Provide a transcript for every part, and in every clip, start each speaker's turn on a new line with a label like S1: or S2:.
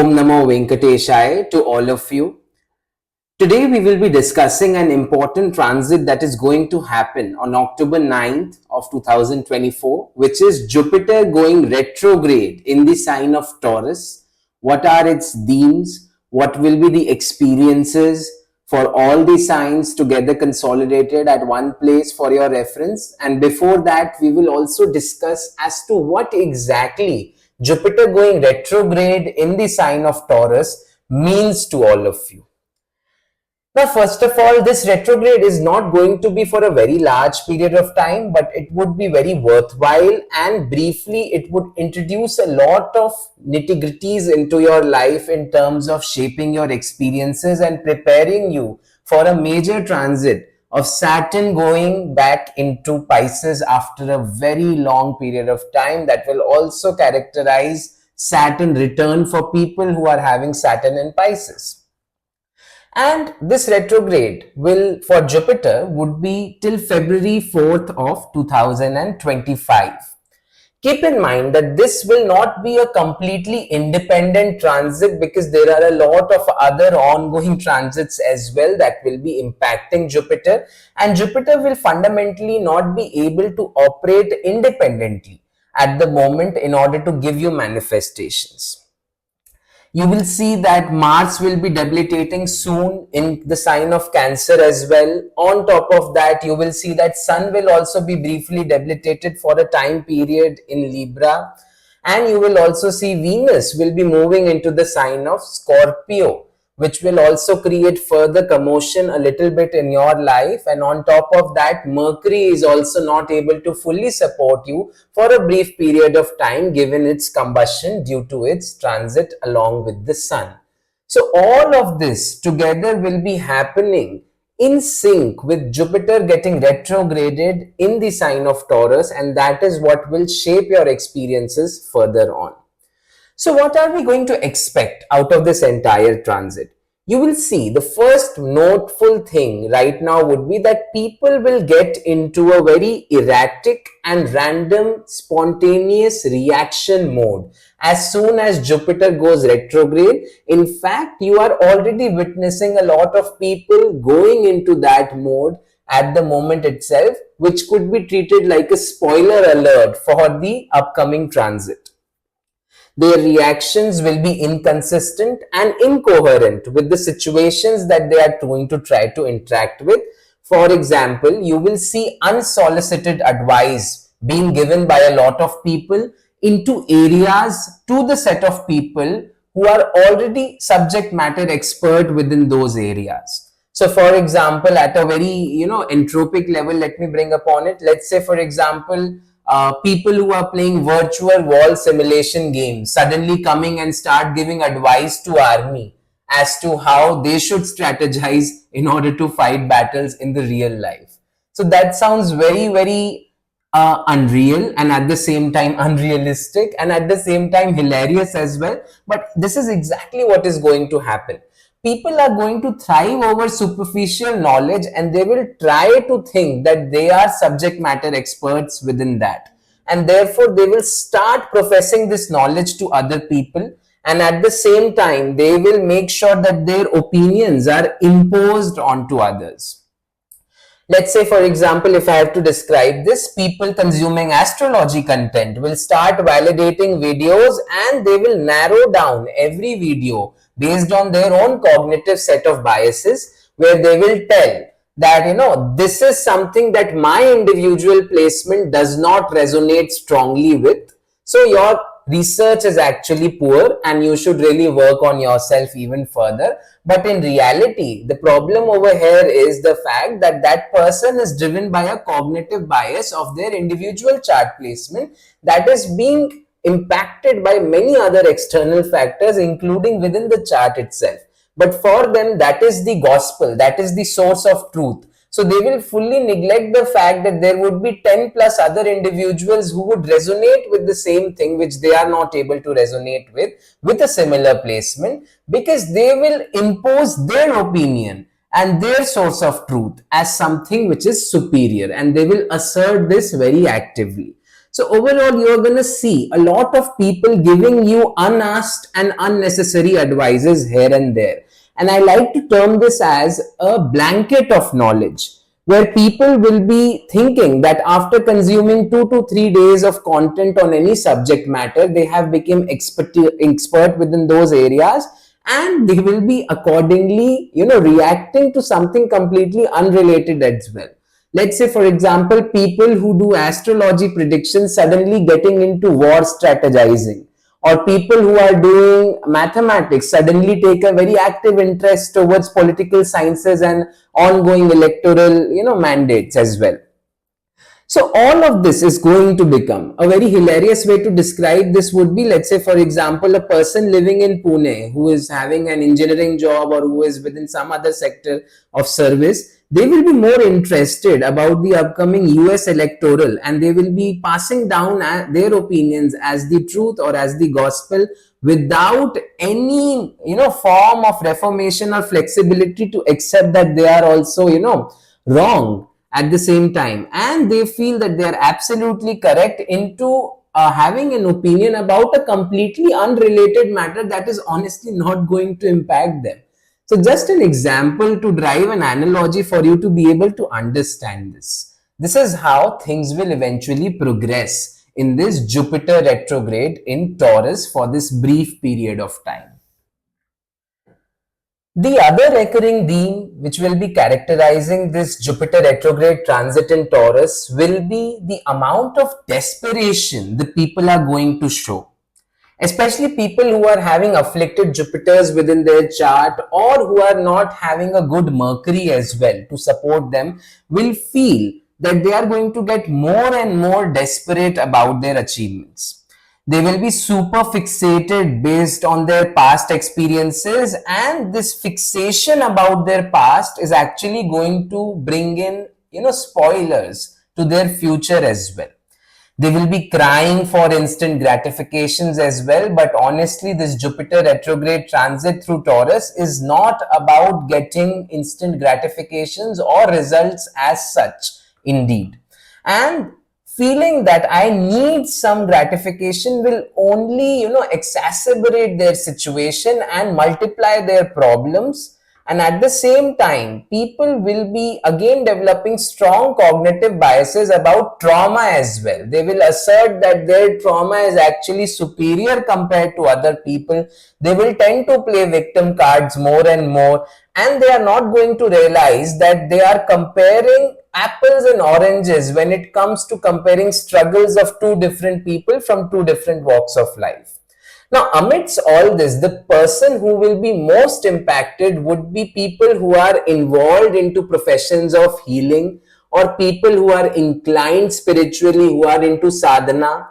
S1: Om Namo Venkateshaya to all of you. Today we will be discussing an important transit that is going to happen on October 9th of 2024, which is Jupiter going retrograde in the sign of Taurus. What are its themes? What will be the experiences for all the signs together consolidated at one place for your reference? And before that, we will also discuss as to what exactly Jupiter going retrograde in the sign of Taurus means to all of you. Now, first of all, this retrograde is not going to be for a very large period of time, but it would be very worthwhile, and briefly, it would introduce a lot of nitty-gritties into your life in terms of shaping your experiences and preparing you for a major transit of Saturn going back into Pisces after a very long period of time. That will also characterize Saturn return for people who are having Saturn in Pisces. And this retrograde will, for Jupiter, would be till February 4th of 2025. Keep in mind that this will not be a completely independent transit, because there are a lot of other ongoing transits as well that will be impacting Jupiter, and Jupiter will fundamentally not be able to operate independently at the moment in order to give you manifestations. You will see that Mars will be debilitating soon in the sign of Cancer as well. On top of that, you will see that Sun will also be briefly debilitated for a time period in Libra. And you will also see Venus will be moving into the sign of Scorpio, which will also create further commotion a little bit in your life. And on top of that, Mercury is also not able to fully support you for a brief period of time, given its combustion due to its transit along with the Sun. So all of this together will be happening in sync with Jupiter getting retrograded in the sign of Taurus, and that is what will shape your experiences further on. So what are we going to expect out of this entire transit? You will see the first noteful thing right now would be that people will get into a very erratic and random spontaneous reaction mode as soon as Jupiter goes retrograde. In fact, you are already witnessing a lot of people going into that mode at the moment itself, which could be treated like a spoiler alert for the upcoming transit. Their reactions will be inconsistent and incoherent with the situations that they are going to try to interact with. For example, you will see unsolicited advice being given by a lot of people into areas to the set of people who are already subject matter expert within those areas. So for example, at a very entropic level, let me bring upon it. Let's say, for example, people who are playing virtual wall simulation games suddenly coming and start giving advice to army as to how they should strategize in order to fight battles in the real life. So that sounds very, very unreal, and at the same time unrealistic, and at the same time hilarious as well. But this is exactly what is going to happen. People are going to thrive over superficial knowledge, and they will try to think that they are subject matter experts within that. And therefore, they will start professing this knowledge to other people. And at the same time, they will make sure that their opinions are imposed onto others. Let's say, for example, if I have to describe this, people consuming astrology content will start validating videos, and they will narrow down every video based on their own cognitive set of biases, where they will tell that, this is something that my individual placement does not resonate strongly with. So your research is actually poor, and you should really work on yourself even further. But in reality, the problem over here is the fact that that person is driven by a cognitive bias of their individual chart placement that is being impacted by many other external factors, including within the chart itself. But for them, that is the gospel, that is the source of truth. So they will fully neglect the fact that there would be 10 plus other individuals who would resonate with the same thing which they are not able to resonate with a similar placement, because they will impose their opinion and their source of truth as something which is superior, and they will assert this very actively. So overall, you're going to see a lot of people giving you unasked and unnecessary advices here and there. And I like to term this as a blanket of knowledge, where people will be thinking that after consuming 2 to 3 days of content on any subject matter, they have become expert within those areas, and they will be accordingly, reacting to something completely unrelated as well. Let's say, for example, people who do astrology predictions suddenly getting into war strategizing, or people who are doing mathematics suddenly take a very active interest towards political sciences and ongoing electoral, mandates as well. So all of this is going to become a very hilarious way to describe this would be, let's say, for example, a person living in Pune who is having an engineering job or who is within some other sector of service. They will be more interested about the upcoming US electoral, and they will be passing down their opinions as the truth or as the gospel without any, form of reformation or flexibility to accept that they are also, wrong at the same time, and they feel that they are absolutely correct into having an opinion about a completely unrelated matter that is honestly not going to impact them. So just an example to drive an analogy for you to be able to understand this. This is how things will eventually progress in this Jupiter retrograde in Taurus for this brief period of time. The other recurring theme which will be characterizing this Jupiter retrograde transit in Taurus will be the amount of desperation the people are going to show. Especially people who are having afflicted Jupiters within their chart, or who are not having a good Mercury as well to support them, will feel that they are going to get more and more desperate about their achievements. They will be super fixated based on their past experiences, and this fixation about their past is actually going to bring in, spoilers to their future as well. They will be crying for instant gratifications as well, but honestly, this Jupiter retrograde transit through Taurus is not about getting instant gratifications or results as such, indeed. And feeling that I need some gratification will only, exacerbate their situation and multiply their problems. And at the same time, people will be again developing strong cognitive biases about trauma as well. They will assert that their trauma is actually superior compared to other people. They will tend to play victim cards more and more, and they are not going to realize that they are comparing apples and oranges when it comes to comparing struggles of two different people from two different walks of life. Now, amidst all this, the person who will be most impacted would be people who are involved into professions of healing, or people who are inclined spiritually, who are into sadhana,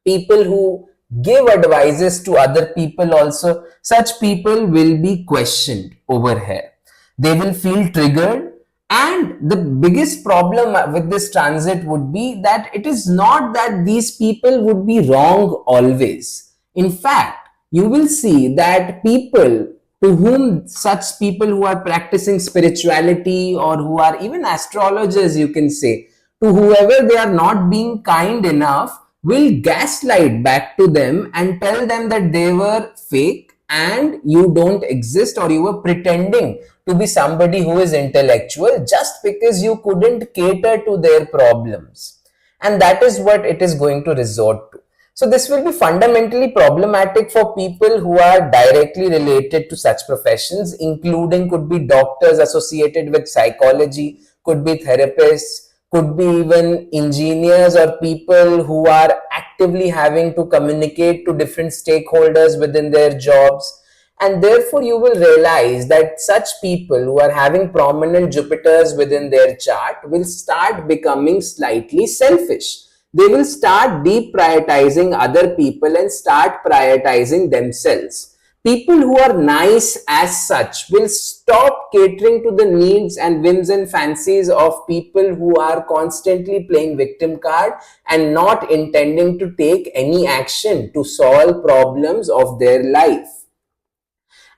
S1: people who give advices to other people also. Such people will be questioned over here. They will feel triggered. And the biggest problem with this transit would be that it is not that these people would be wrong always. In fact, you will see that people to whom such people who are practicing spirituality, or who are even astrologers, you can say, to whoever they are not being kind enough, will gaslight back to them and tell them that they were fake and you don't exist, or you were pretending to be somebody who is intellectual just because you couldn't cater to their problems. And that is what it is going to resort to. So this will be fundamentally problematic for people who are directly related to such professions, including could be doctors associated with psychology, could be therapists, could be even engineers, or people who are actively having to communicate to different stakeholders within their jobs. And therefore, you will realize that such people who are having prominent Jupiters within their chart will start becoming slightly selfish. They will start deprioritizing other people and start prioritizing themselves. People who are nice as such will stop catering to the needs and whims and fancies of people who are constantly playing victim card and not intending to take any action to solve problems of their life.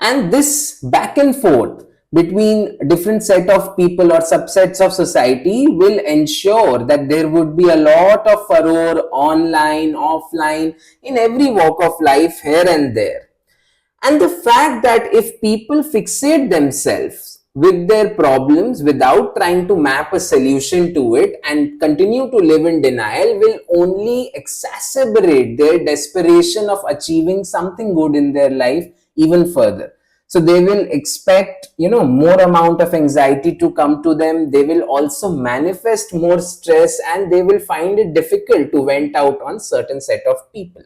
S1: And this back and forth between different set of people or subsets of society will ensure that there would be a lot of furore online, offline, in every walk of life here and there. And the fact that if people fixate themselves with their problems without trying to map a solution to it and continue to live in denial will only exacerbate their desperation of achieving something good in their life even further. So they will expect, more amount of anxiety to come to them. They will also manifest more stress, and they will find it difficult to vent out on certain set of people.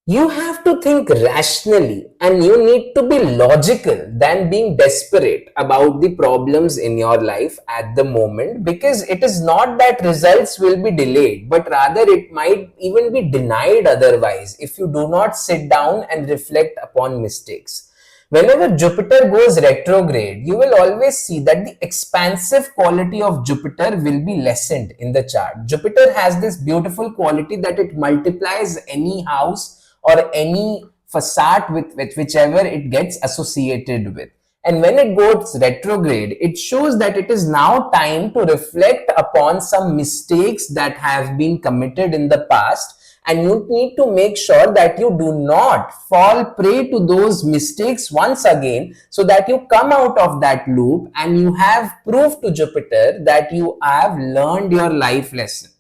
S1: You have to think rationally, and you need to be logical than being desperate about the problems in your life at the moment, because it is not that results will be delayed, but rather it might even be denied otherwise if you do not sit down and reflect upon mistakes. Whenever Jupiter goes retrograde, you will always see that the expansive quality of Jupiter will be lessened in the chart. Jupiter has this beautiful quality that it multiplies any house or any facade with whichever it gets associated with. And when it goes retrograde, it shows that it is now time to reflect upon some mistakes that have been committed in the past, and you need to make sure that you do not fall prey to those mistakes once again, so that you come out of that loop and you have proved to Jupiter that you have learned your life lesson.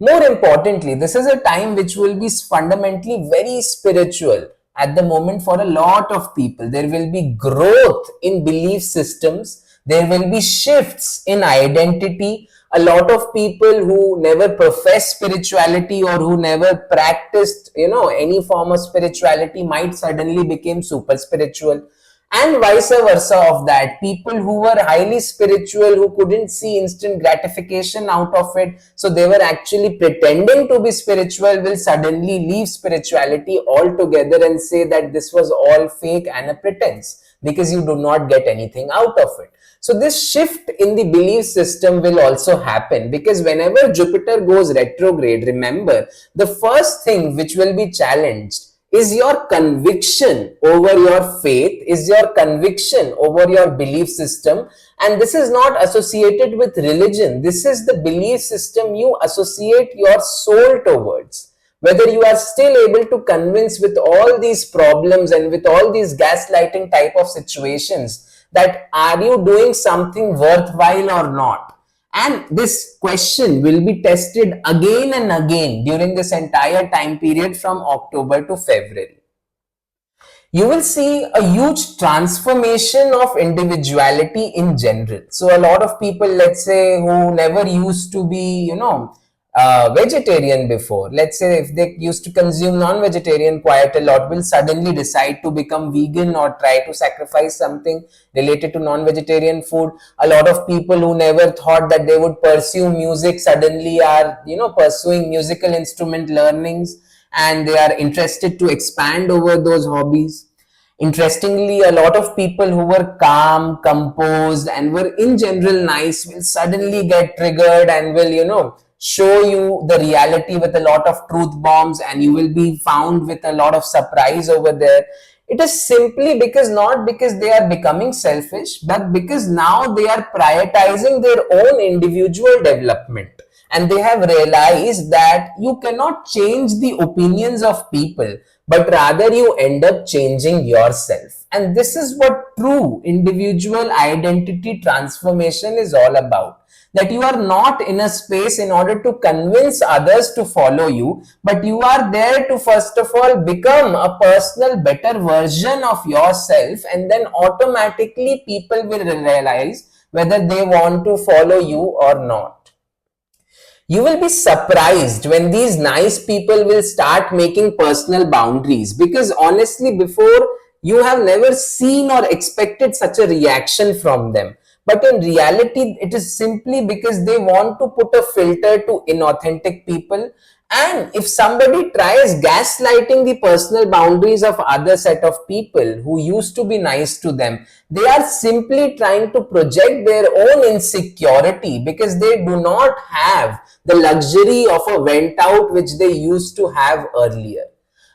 S1: More importantly, this is a time which will be fundamentally very spiritual at the moment for a lot of people. There will be growth in belief systems. There will be shifts in identity. A lot of people who never profess spirituality or who never practiced, any form of spirituality might suddenly become super spiritual. And vice versa of that, people who were highly spiritual, who couldn't see instant gratification out of it, so they were actually pretending to be spiritual, will suddenly leave spirituality altogether and say that this was all fake and a pretense, because you do not get anything out of it. So this shift in the belief system will also happen, because whenever Jupiter goes retrograde, remember, the first thing which will be challenged is your conviction over your faith, is your conviction over your belief system. And this is not associated with religion. This is the belief system you associate your soul towards. Whether you are still able to convince with all these problems and with all these gaslighting type of situations that are you doing something worthwhile or not. And this question will be tested again and again during this entire time period from October to February. You will see a huge transformation of individuality in general. So a lot of people, let's say, who never used to be, vegetarian before, let's say if they used to consume non-vegetarian quite a lot, will suddenly decide to become vegan or try to sacrifice something related to non-vegetarian food. A lot of people who never thought that they would pursue music suddenly are, pursuing musical instrument learnings, and they are interested to expand over those hobbies. Interestingly, a lot of people who were calm, composed, and were in general nice will suddenly get triggered and will, show you the reality with a lot of truth bombs, and you will be found with a lot of surprise over there. It is simply not because they are becoming selfish, but because now they are prioritizing their own individual development. And they have realized that you cannot change the opinions of people, but rather you end up changing yourself. And this is what true individual identity transformation is all about. That you are not in a space in order to convince others to follow you, but you are there to first of all become a personal better version of yourself, and then automatically people will realize whether they want to follow you or not. You will be surprised when these nice people will start making personal boundaries, because honestly, before, you have never seen or expected such a reaction from them. But in reality, it is simply because they want to put a filter to inauthentic people. And if somebody tries gaslighting the personal boundaries of other set of people who used to be nice to them, they are simply trying to project their own insecurity, because they do not have the luxury of a vent out which they used to have earlier.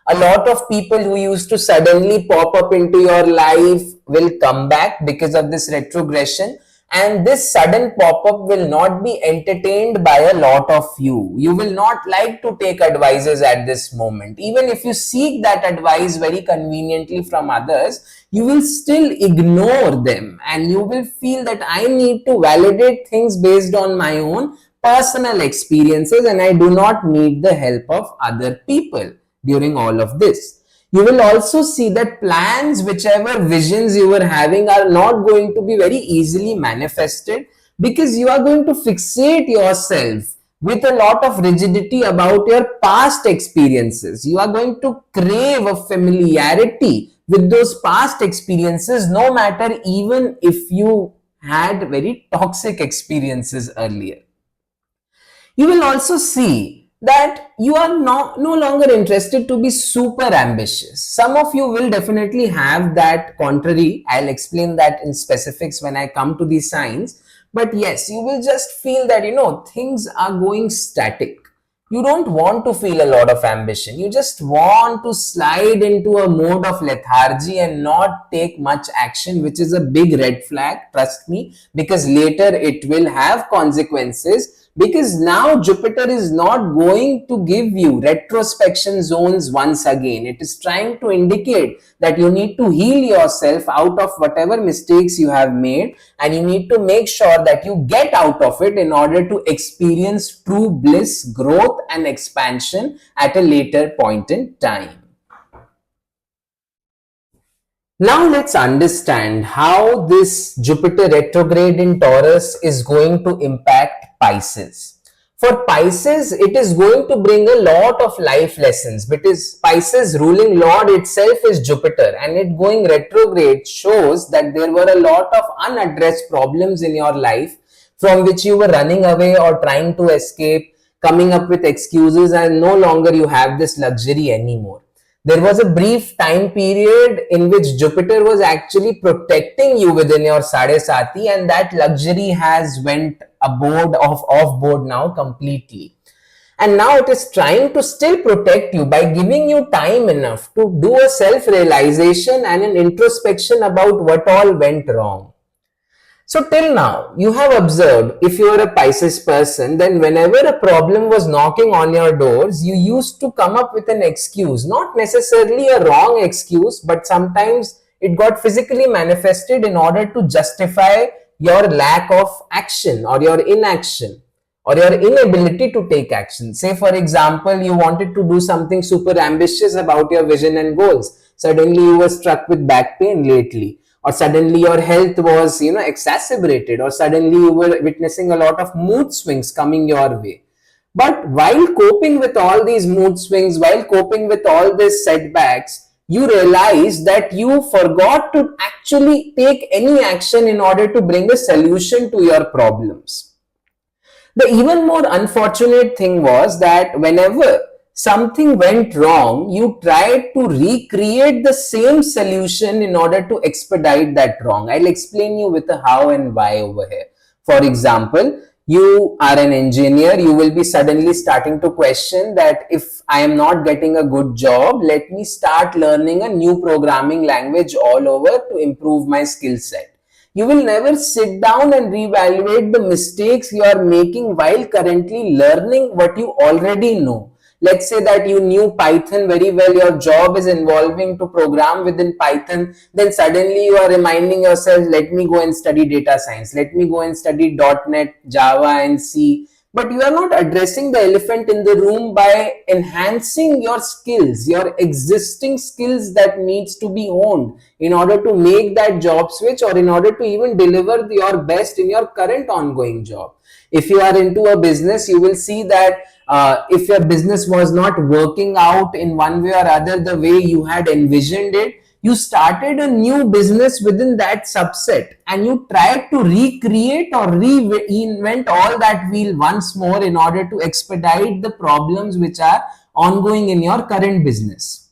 S1: A lot of people who used to suddenly pop up into your life will come back because of this retrogression, and this sudden pop-up will not be entertained by a lot of you. You will not like to take advices at this moment. Even if you seek that advice very conveniently from others, you will still ignore them, and you will feel that I need to validate things based on my own personal experiences, and I do not need the help of other people during all of this. You will also see that plans, whichever visions you were having, are not going to be very easily manifested, because you are going to fixate yourself with a lot of rigidity about your past experiences. You are going to crave a familiarity with those past experiences, no matter even if you had very toxic experiences earlier. You will also see that you are no longer interested to be super ambitious. Some of you will definitely have that contrary. I'll explain that in specifics when I come to these signs. But yes, you will just feel that, things are going static. You don't want to feel a lot of ambition. You just want to slide into a mode of lethargy and not take much action, which is a big red flag, trust me, because later it will have consequences. Because now Jupiter is not going to give you retrospection zones once again. It is trying to indicate that you need to heal yourself out of whatever mistakes you have made, and you need to make sure that you get out of it in order to experience true bliss, growth, and expansion at a later point in time. Now let's understand how this Jupiter retrograde in Taurus is going to impact Pisces. For Pisces, it is going to bring a lot of life lessons, because Pisces ruling lord itself is Jupiter, and it going retrograde shows that there were a lot of unaddressed problems in your life from which you were running away or trying to escape, coming up with excuses, and no longer you have this luxury anymore. There was a brief time period in which Jupiter was actually protecting you within your Sadesati, and that luxury has went off board now completely. And now it is trying to still protect you by giving you time enough to do a self-realization and an introspection about what all went wrong. So till now, you have observed, if you are a Pisces person, then whenever a problem was knocking on your doors, you used to come up with an excuse, not necessarily a wrong excuse, but sometimes it got physically manifested in order to justify your lack of action or your inaction or your inability to take action. Say, for example, you wanted to do something super ambitious about your vision and goals. Suddenly you were struck with back pain lately, or suddenly your health was exacerbated, or suddenly you were witnessing a lot of mood swings coming your way. But while coping with all these mood swings, while coping with all these setbacks, you realize that you forgot to actually take any action in order to bring a solution to your problems. The even more unfortunate thing was that whenever something went wrong, you tried to recreate the same solution in order to expedite that wrong. I'll explain you with a how and why over here. For example, you are an engineer, you will be suddenly starting to question that if I am not getting a good job, let me start learning a new programming language all over to improve my skill set. You will never sit down and reevaluate the mistakes you are making while currently learning what you already know. Let's say that you knew Python very well, your job is involving to program within Python, then suddenly you are reminding yourself, let me go and study data science, let me go and study .NET, Java and C. But you are not addressing the elephant in the room by enhancing your skills, your existing skills that needs to be honed in order to make that job switch, or in order to even deliver your best in your current ongoing job. If you are into a business, you will see that if your business was not working out in one way or other the way you had envisioned it, you started a new business within that subset, and you tried to recreate or reinvent all that wheel once more in order to expedite the problems which are ongoing in your current business.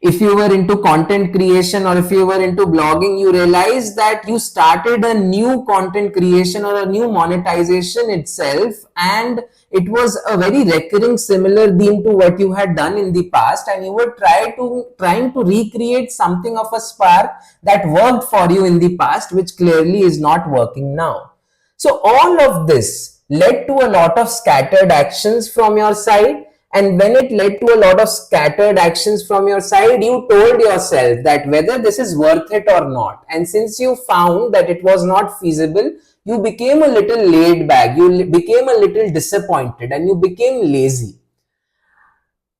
S1: If you were into content creation or if you were into blogging, you realize that you started a new content creation or a new monetization itself, and it was a very recurring similar theme to what you had done in the past, and you were trying to recreate something of a spark that worked for you in the past, which clearly is not working now. So all of this led to a lot of scattered actions from your side. And when it led to a lot of scattered actions from your side, you told yourself that whether this is worth it or not. And since you found that it was not feasible, you became a little laid back, you became a little disappointed, and you became lazy.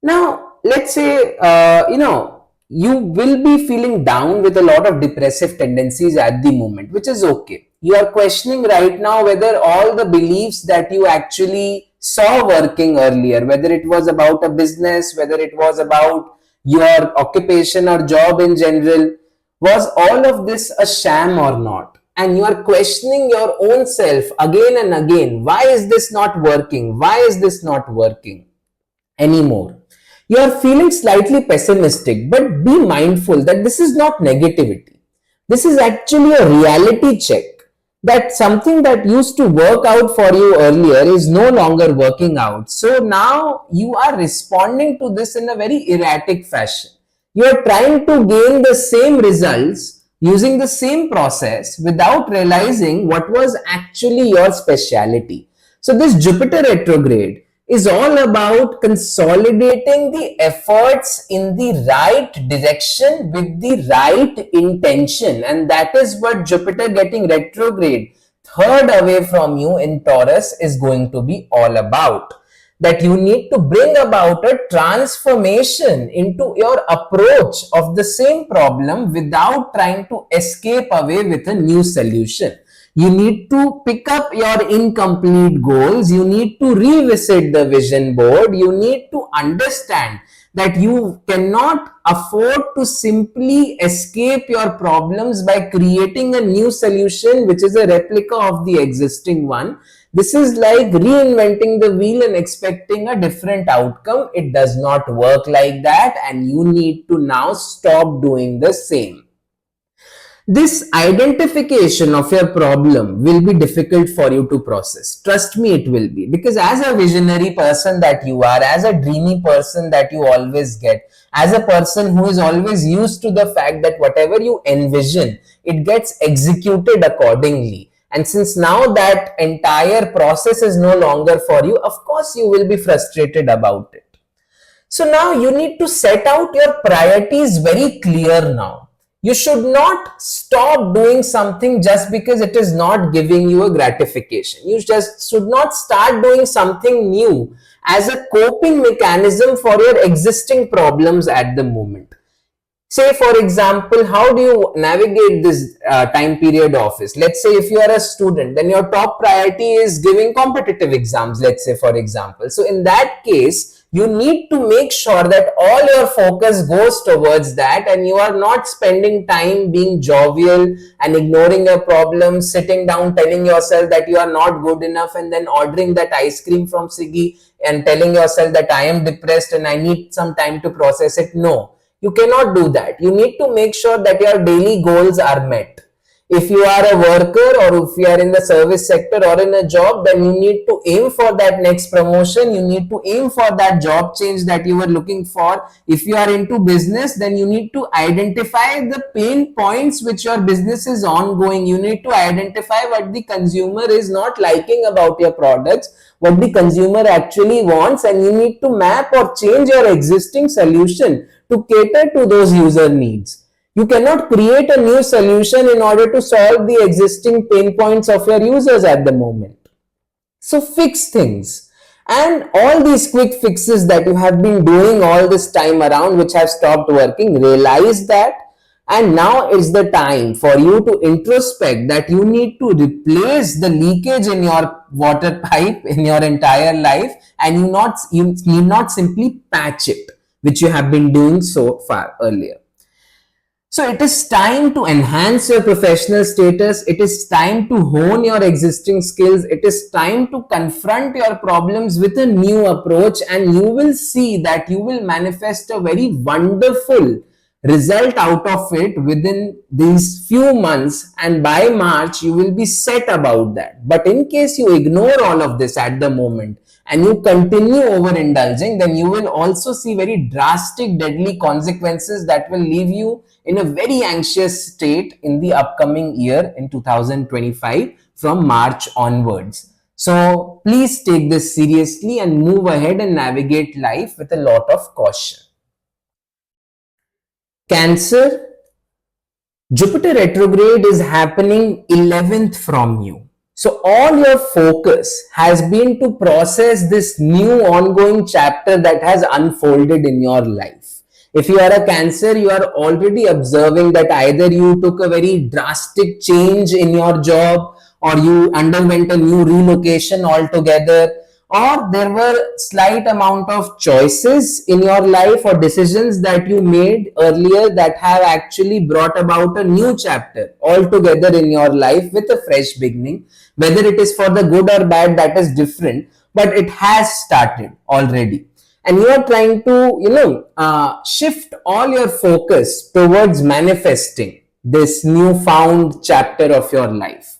S1: Now, let's say, you will be feeling down with a lot of depressive tendencies at the moment, which is okay. You are questioning right now whether all the beliefs that you actually saw working earlier, whether it was about a business, whether it was about your occupation or job in general, was all of this a sham or not? And you are questioning your own self again and again. Why is this not working? Why is this not working anymore? You are feeling slightly pessimistic, but be mindful that this is not negativity. This is actually a reality check that something that used to work out for you earlier is no longer working out. So now you are responding to this in a very erratic fashion. You are trying to gain the same results using the same process without realizing what was actually your speciality. So this Jupiter retrograde is all about consolidating the efforts in the right direction with the right intention. And that is what Jupiter getting retrograde third away from you in Taurus is going to be all about. That you need to bring about a transformation into your approach of the same problem without trying to escape away with a new solution. You need to pick up your incomplete goals. You need to revisit the vision board. You need to understand that you cannot afford to simply escape your problems by creating a new solution which is a replica of the existing one. This is like reinventing the wheel and expecting a different outcome. It does not work like that, and you need to now stop doing the same. This identification of your problem will be difficult for you to process. Trust me, it will be. Because as a visionary person that you are, as a dreamy person that you always get, as a person who is always used to the fact that whatever you envision, it gets executed accordingly. And since now that entire process is no longer for you, of course you will be frustrated about it. So now you need to set out your priorities very clear now. You should not stop doing something just because it is not giving you a gratification. You just should not start doing something new as a coping mechanism for your existing problems at the moment. Say, for example, how do you navigate this time period office? Let's say if you are a student, then your top priority is giving competitive exams, let's say, for example. So in that case, you need to make sure that all your focus goes towards that, and you are not spending time being jovial and ignoring your problems, sitting down telling yourself that you are not good enough, and then ordering that ice cream from Swiggy and telling yourself that I am depressed and I need some time to process it. No, you cannot do that. You need to make sure that your daily goals are met. If you are a worker or if you are in the service sector or in a job, then you need to aim for that next promotion. You need to aim for that job change that you were looking for. If you are into business, then you need to identify the pain points which your business is ongoing. You need to identify what the consumer is not liking about your products, what the consumer actually wants, and you need to map or change your existing solution to cater to those user needs. You cannot create a new solution in order to solve the existing pain points of your users at the moment. So fix things. And all these quick fixes that you have been doing all this time around, which have stopped working, realize that. And now is the time for you to introspect that you need to replace the leakage in your water pipe in your entire life, and you need not simply patch it, which you have been doing so far earlier. So it is time to enhance your professional status. It is time to hone your existing skills. It is time to confront your problems with a new approach, and you will see that you will manifest a very wonderful result out of it within these few months, and by March you will be set about that. But in case you ignore all of this at the moment and you continue overindulging, then you will also see very drastic, deadly consequences that will leave you in a very anxious state in the upcoming year in 2025 from March onwards. So please take this seriously and move ahead and navigate life with a lot of caution. Cancer, Jupiter retrograde is happening 11th from you. So all your focus has been to process this new ongoing chapter that has unfolded in your life. If you are a Cancer, you are already observing that either you took a very drastic change in your job, or you underwent a new relocation altogether, or there were slight amount of choices in your life or decisions that you made earlier that have actually brought about a new chapter altogether in your life with a fresh beginning. Whether it is for the good or bad, that is different, but it has started already. And you are trying to shift all your focus towards manifesting this newfound chapter of your life.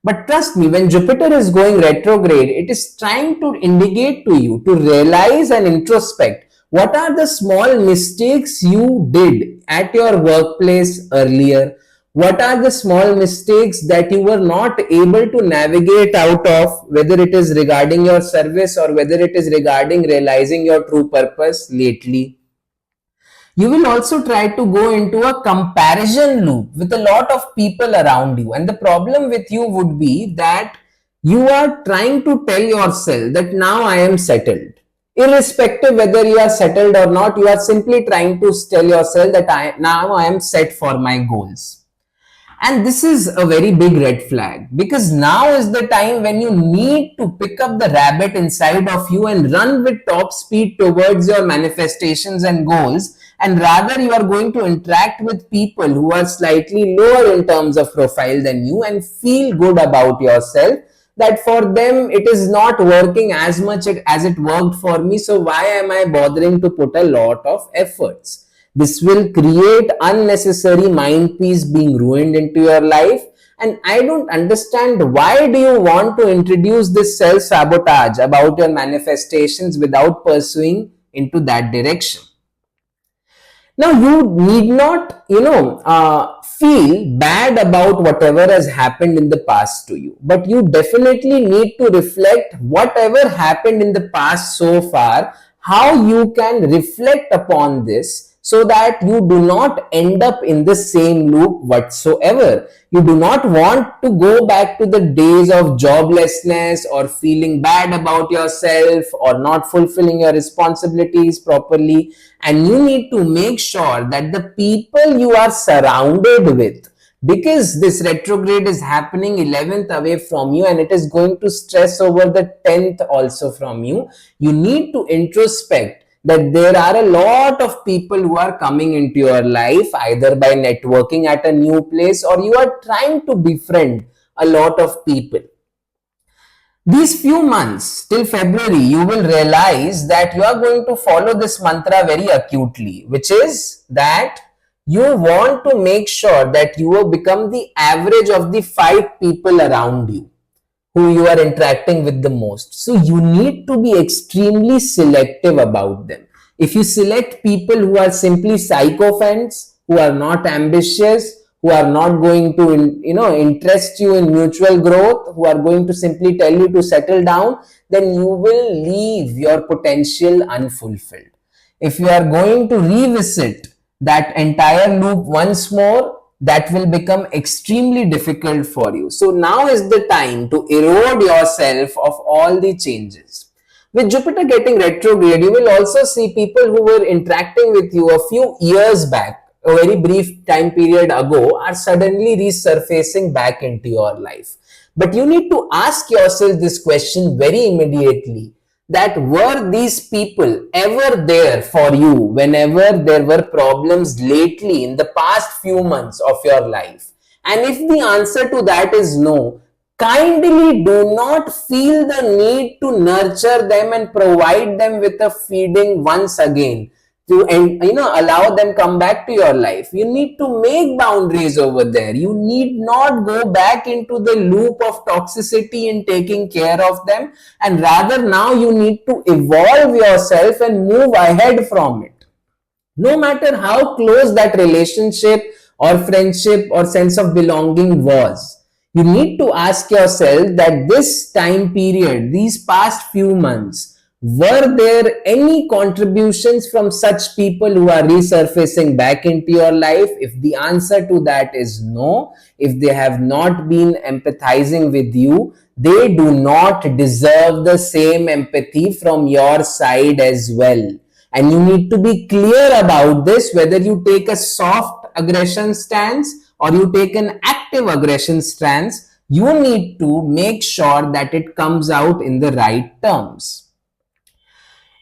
S1: But trust me, when Jupiter is going retrograde, it is trying to indicate to you to realize and introspect what are the small mistakes you did at your workplace earlier. What are the small mistakes that you were not able to navigate out of, whether it is regarding your service or whether it is regarding realizing your true purpose lately. You will also try to go into a comparison loop with a lot of people around you. And the problem with you would be that you are trying to tell yourself that now I am settled. Irrespective whether you are settled or not, you are simply trying to tell yourself that now I am set for my goals. And this is a very big red flag, because now is the time when you need to pick up the rabbit inside of you and run with top speed towards your manifestations and goals. And rather you are going to interact with people who are slightly lower in terms of profile than you and feel good about yourself, that for them it is not working as much as it worked for me, so why am I bothering to put a lot of efforts? This will create unnecessary mind peace being ruined into your life. And I don't understand, why do you want to introduce this self-sabotage about your manifestations without pursuing into that direction? Now, you need not, feel bad about whatever has happened in the past to you, but you definitely need to reflect whatever happened in the past so far, how you can reflect upon this so that you do not end up in the same loop whatsoever. You do not want to go back to the days of joblessness or feeling bad about yourself or not fulfilling your responsibilities properly. And you need to make sure that the people you are surrounded with, because this retrograde is happening 11th away from you and it is going to stress over the 10th also from you, you need to introspect that there are a lot of people who are coming into your life either by networking at a new place, or you are trying to befriend a lot of people. These few months till February, you will realize that you are going to follow this mantra very acutely, which is that you want to make sure that you will become the average of the 5 people around you who you are interacting with the most. So you need to be extremely selective about them. If you select people who are simply sycophants, who are not ambitious, who are not going to interest you in mutual growth, who are going to simply tell you to settle down, then you will leave your potential unfulfilled. If you are going to revisit that entire loop once more, that will become extremely difficult for you. So now is the time to erode yourself of all the changes. With Jupiter getting retrograde, you will also see people who were interacting with you a few years back, a very brief time period ago, are suddenly resurfacing back into your life. But you need to ask yourself this question very immediately, that were these people ever there for you whenever there were problems lately in the past few months of your life? And if the answer to that is no, kindly do not feel the need to nurture them and provide them with a feeding once again. to allow them come back to your life. You need to make boundaries over there. You need not go back into the loop of toxicity in taking care of them, and rather now you need to evolve yourself and move ahead from it. No matter how close that relationship or friendship or sense of belonging was, you need to ask yourself that this time period, these past few months, were there any contributions from such people who are resurfacing back into your life? If the answer to that is no, if they have not been empathizing with you, they do not deserve the same empathy from your side as well. And you need to be clear about this, whether you take a soft aggression stance or you take an active aggression stance. You need to make sure that it comes out in the right terms.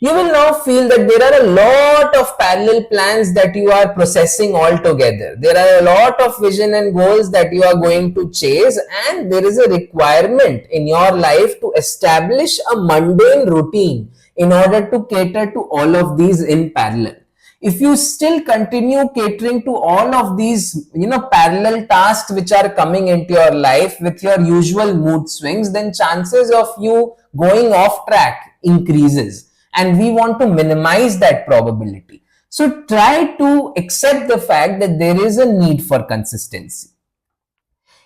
S1: You will now feel that there are a lot of parallel plans that you are processing all together. There are a lot of vision and goals that you are going to chase, and there is a requirement in your life to establish a mundane routine in order to cater to all of these in parallel. If you still continue catering to all of these parallel tasks which are coming into your life with your usual mood swings, then chances of you going off track increases, and we want to minimize that probability. So try to accept the fact that there is a need for consistency.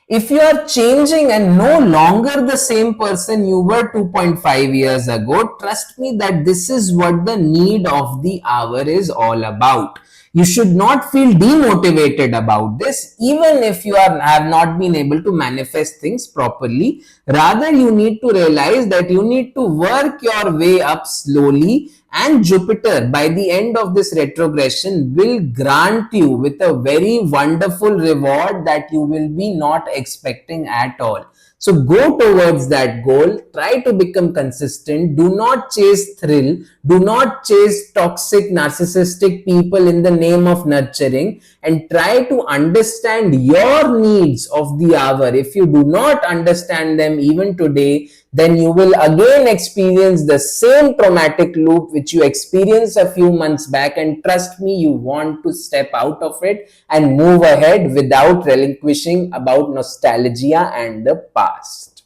S1: If you are changing and no longer the same person you were 2.5 years ago, trust me that this is what the need of the hour is all about. You should not feel demotivated about this, even if you have not been able to manifest things properly. Rather, you need to realize that you need to work your way up slowly, and Jupiter by the end of this retrogression will grant you with a very wonderful reward that you will be not expecting at all. So go towards that goal, try to become consistent, do not chase thrill, do not chase toxic narcissistic people in the name of nurturing, and try to understand your needs of the hour. If you do not understand them even today, then you will again experience the same traumatic loop which you experienced a few months back, and trust me, you want to step out of it and move ahead without relinquishing about nostalgia and the past.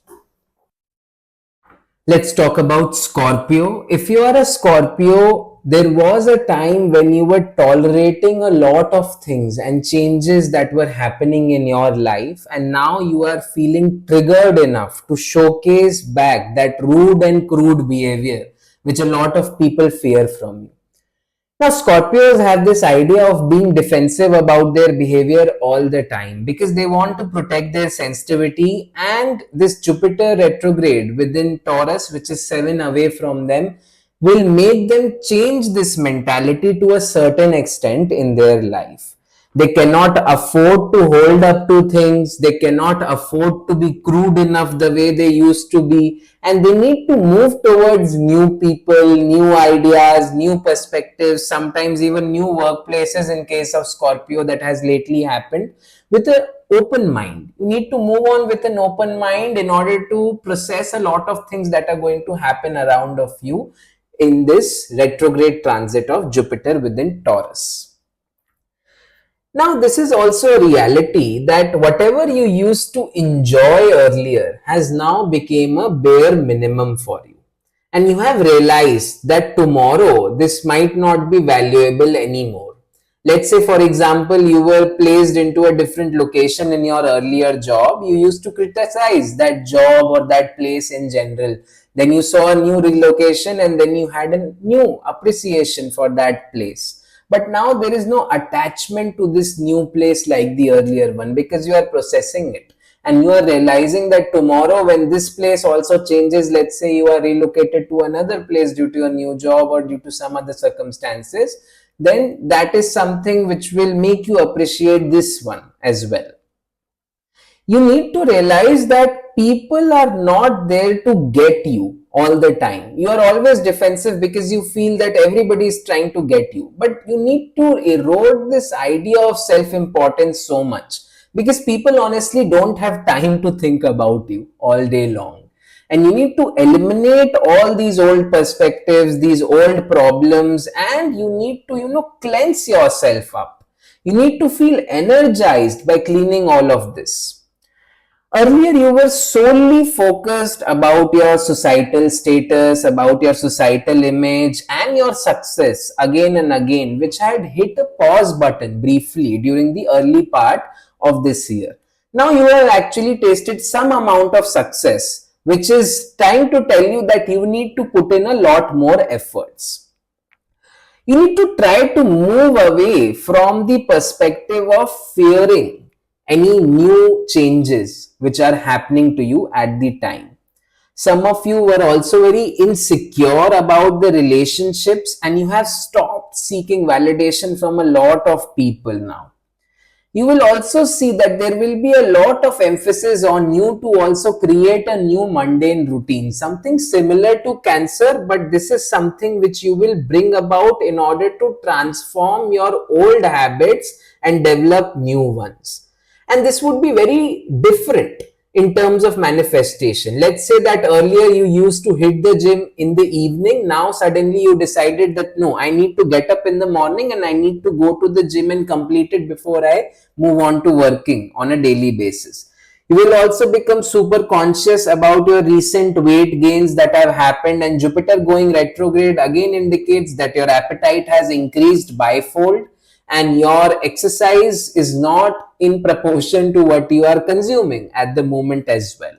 S1: Let's talk about Scorpio. If you are a Scorpio, there was a time when you were tolerating a lot of things and changes that were happening in your life, and now you are feeling triggered enough to showcase back that rude and crude behavior which a lot of people fear from you. Now, Scorpios have this idea of being defensive about their behavior all the time because they want to protect their sensitivity, and this Jupiter retrograde within Taurus, which is 7 away from them, will make them change this mentality to a certain extent in their life. They cannot afford to hold up to things. They cannot afford to be crude enough the way they used to be. And they need to move towards new people, new ideas, new perspectives, sometimes even new workplaces in case of Scorpio that has lately happened, with an open mind. You need to move on with an open mind in order to process a lot of things that are going to happen around of you in this retrograde transit of Jupiter within Taurus. Now, this is also a reality that whatever you used to enjoy earlier has now become a bare minimum for you. And you have realized that tomorrow this might not be valuable anymore. Let's say, for example, you were placed into a different location in your earlier job. You used to criticize that job or that place in general. Then you saw a new relocation and then you had a new appreciation for that place. But now there is no attachment to this new place like the earlier one because you are processing it. And you are realizing that tomorrow when this place also changes, let's say you are relocated to another place due to a new job or due to some other circumstances, then that is something which will make you appreciate this one as well. You need to realize that people are not there to get you all the time. You are always defensive because you feel that everybody is trying to get you. But you need to erode this idea of self-importance so much because people honestly don't have time to think about you all day long. and you need to eliminate all these old perspectives, these old problems, and you need to, cleanse yourself up. You need to feel energized by cleaning all of this. Earlier, you were solely focused about your societal status, about your societal image, and your success again and again, which had hit a pause button briefly during the early part of this year. Now you have actually tasted some amount of success, which is trying to tell you that you need to put in a lot more efforts. You need to try to move away from the perspective of fearing any new changes which are happening to you at the time. Some of you were also very insecure about the relationships, and you have stopped seeking validation from a lot of people now. You will also see that there will be a lot of emphasis on you to also create a new mundane routine, something similar to Cancer, but this is something which you will bring about in order to transform your old habits and develop new ones. And this would be very different in terms of manifestation. Let's say that earlier you used to hit the gym in the evening. Now suddenly you decided that no, I need to get up in the morning and I need to go to the gym and complete it before I move on to working on a daily basis. You will also become super conscious about your recent weight gains that have happened, and Jupiter going retrograde again indicates that your appetite has increased bifold and your exercise is not in proportion to what you are consuming at the moment as well.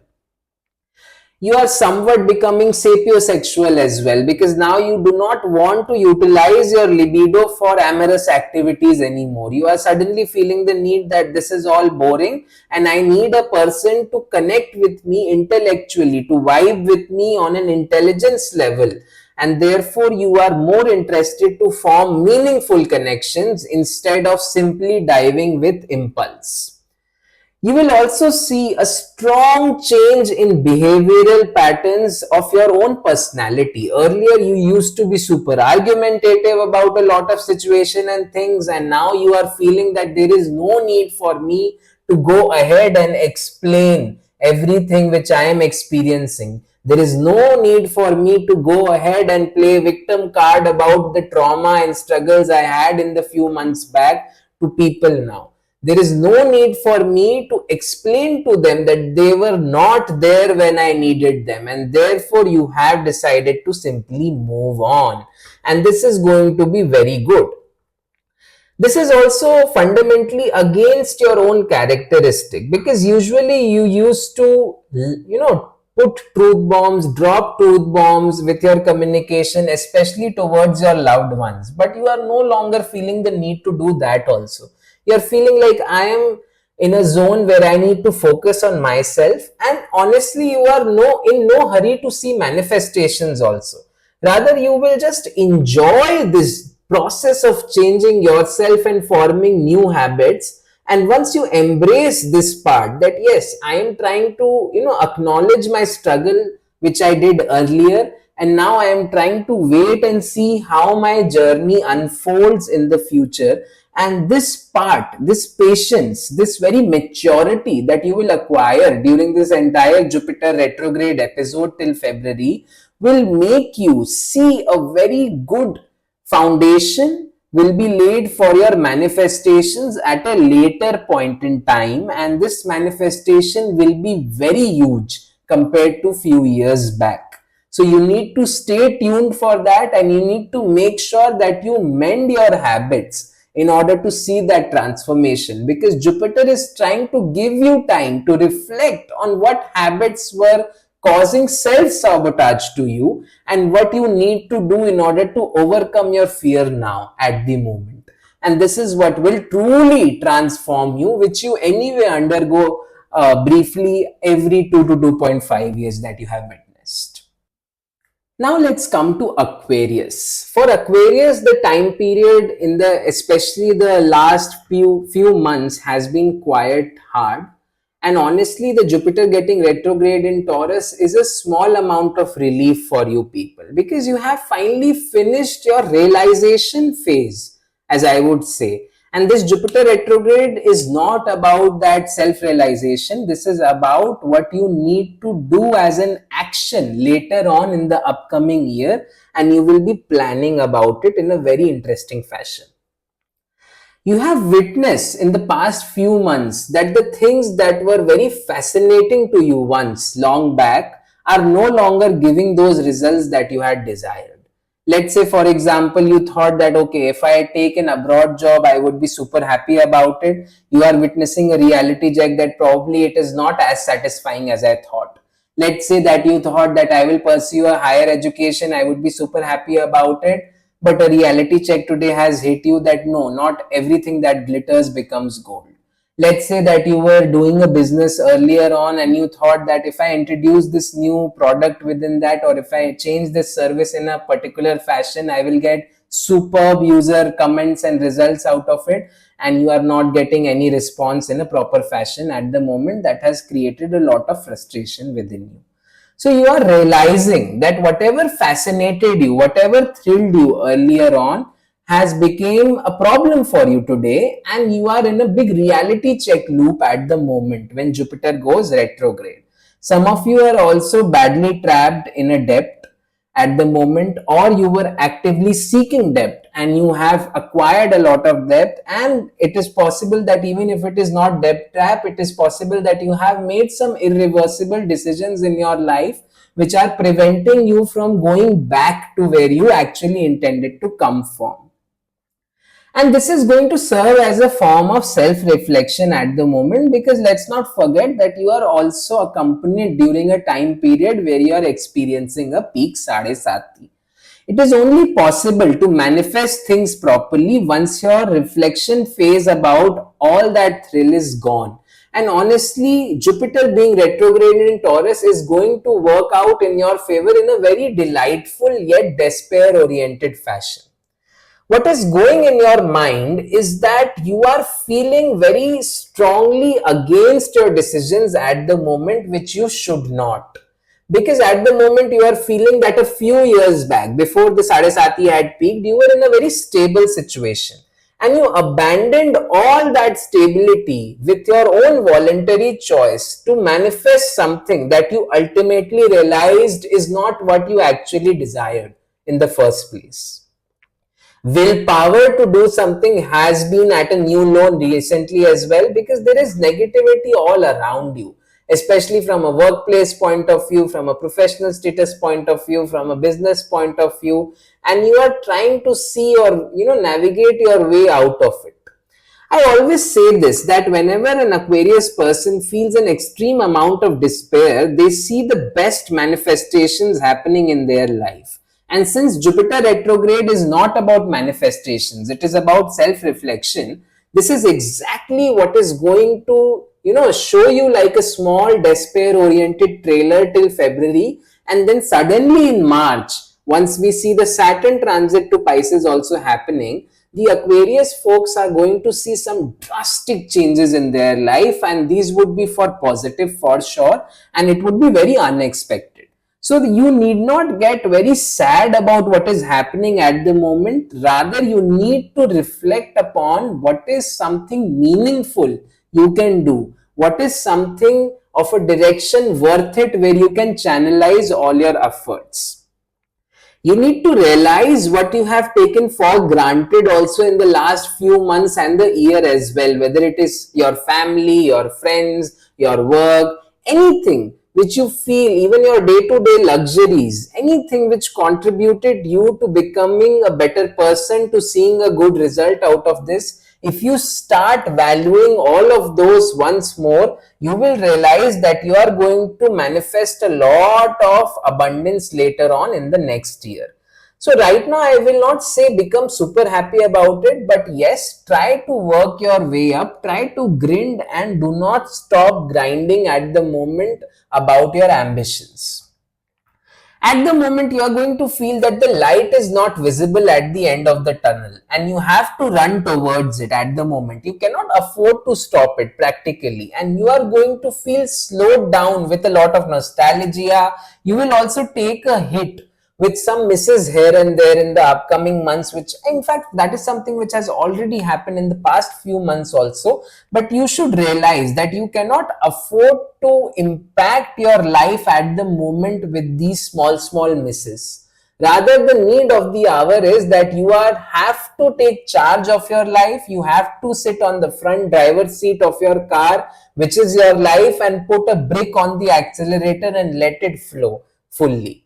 S1: You are somewhat becoming sapiosexual as well, because now you do not want to utilize your libido for amorous activities anymore. You are suddenly feeling the need that this is all boring and I need a person to connect with me intellectually, to vibe with me on an intelligence level. And therefore you are more interested to form meaningful connections instead of simply diving with impulse. You will also see a strong change in behavioral patterns of your own personality. Earlier, you used to be super argumentative about a lot of situation and things, and now you are feeling that there is no need for me to go ahead and explain everything which I am experiencing. There is no need for me to go ahead and play victim card about the trauma and struggles I had in the few months back to people now. There is no need for me to explain to them that they were not there when I needed them, and therefore you have decided to simply move on, and this is going to be very good. This is also fundamentally against your own characteristic, because usually you used to, put truth bombs, drop truth bombs with your communication, especially towards your loved ones, but you are no longer feeling the need to do that also. You're feeling like I am in a zone where I need to focus on myself, and honestly you are in no hurry to see manifestations also. Rather, you will just enjoy this process of changing yourself and forming new habits. And once you embrace this part that yes, I am trying to acknowledge my struggle which I did earlier, and now I am trying to wait and see how my journey unfolds in the future. And this part, this patience, this very maturity that you will acquire during this entire Jupiter retrograde episode till February will make you see a very good foundation will be laid for your manifestations at a later point in time, and this manifestation will be very huge compared to few years back. So you need to stay tuned for that, and you need to make sure that you mend your habits in order to see that transformation, because Jupiter is trying to give you time to reflect on what habits were causing self-sabotage to you and what you need to do in order to overcome your fear now at the moment. And this is what will truly transform you, which you anyway undergo briefly every 2 to 2.5 years that you have witnessed. Now let's come to Aquarius. For Aquarius, the time period especially the last few months has been quite hard. And honestly, the Jupiter getting retrograde in Taurus is a small amount of relief for you people, because you have finally finished your realization phase, as I would say. And this Jupiter retrograde is not about that self-realization. This is about what you need to do as an action later on in the upcoming year, and you will be planning about it in a very interesting fashion. You have witnessed in the past few months that the things that were very fascinating to you once long back are no longer giving those results that you had desired. Let's say, for example, you thought that, okay, if I take an abroad job, I would be super happy about it. You are witnessing a reality check that probably it is not as satisfying as I thought. Let's say that you thought that I will pursue a higher education, I would be super happy about it. But a reality check today has hit you that no, not everything that glitters becomes gold. Let's say that you were doing a business earlier on and you thought that if I introduce this new product within that, or if I change this service in a particular fashion, I will get superb user comments and results out of it, and you are not getting any response in a proper fashion at the moment. That has created a lot of frustration within you. So you are realizing that whatever fascinated you, whatever thrilled you earlier on has become a problem for you today, and you are in a big reality check loop at the moment when Jupiter goes retrograde. Some of you are also badly trapped in a debt at the moment, or you were actively seeking debt and you have acquired a lot of debt, and it is possible that even if it is not debt trap, it is possible that you have made some irreversible decisions in your life which are preventing you from going back to where you actually intended to come from. And this is going to serve as a form of self-reflection at the moment, because let's not forget that you are also accompanied during a time period where you are experiencing a peak Sadesati. It is only possible to manifest things properly once your reflection phase about all that thrill is gone. And honestly, Jupiter being retrograde in Taurus is going to work out in your favor in a very delightful yet despair-oriented fashion. What is going in your mind is that you are feeling very strongly against your decisions at the moment, which you should not. Because at the moment you are feeling that a few years back, before the Sadesati had peaked, you were in a very stable situation. And you abandoned all that stability with your own voluntary choice to manifest something that you ultimately realized is not what you actually desired in the first place. Willpower to do something has been at a new low recently as well, because there is negativity all around you, especially from a workplace point of view, from a professional status point of view, from a business point of view, and you are trying to see or navigate your way out of it. I always say this, that whenever an Aquarius person feels an extreme amount of despair, they see the best manifestations happening in their life. And since Jupiter retrograde is not about manifestations, it is about self-reflection, this is exactly what is going to, show you like a small despair-oriented trailer till February. And then suddenly in March, once we see the Saturn transit to Pisces also happening, the Aquarius folks are going to see some drastic changes in their life, and these would be for positive for sure, and it would be very unexpected. So you need not get very sad about what is happening at the moment. Rather, you need to reflect upon what is something meaningful you can do. What is something of a direction worth it where you can channelize all your efforts. You need to realize what you have taken for granted also in the last few months and the year as well, whether it is your family, your friends, your work, anything which you feel, even your day-to-day luxuries, anything which contributed you to becoming a better person, to seeing a good result out of this. If you start valuing all of those once more, you will realize that you are going to manifest a lot of abundance later on in the next year. So right now, I will not say become super happy about it, but yes, try to work your way up, try to grind, and do not stop grinding at the moment about your ambitions. At the moment, you are going to feel that the light is not visible at the end of the tunnel, and you have to run towards it at the moment. You cannot afford to stop it practically, and you are going to feel slowed down with a lot of nostalgia. You will also take a hit with some misses here and there in the upcoming months, which in fact that is something which has already happened in the past few months also. But you should realize that you cannot afford to impact your life at the moment with these small misses. Rather, the need of the hour is that you have to take charge of your life. You have to sit on the front driver's seat of your car, which is your life, and put a brick on the accelerator and let it flow fully.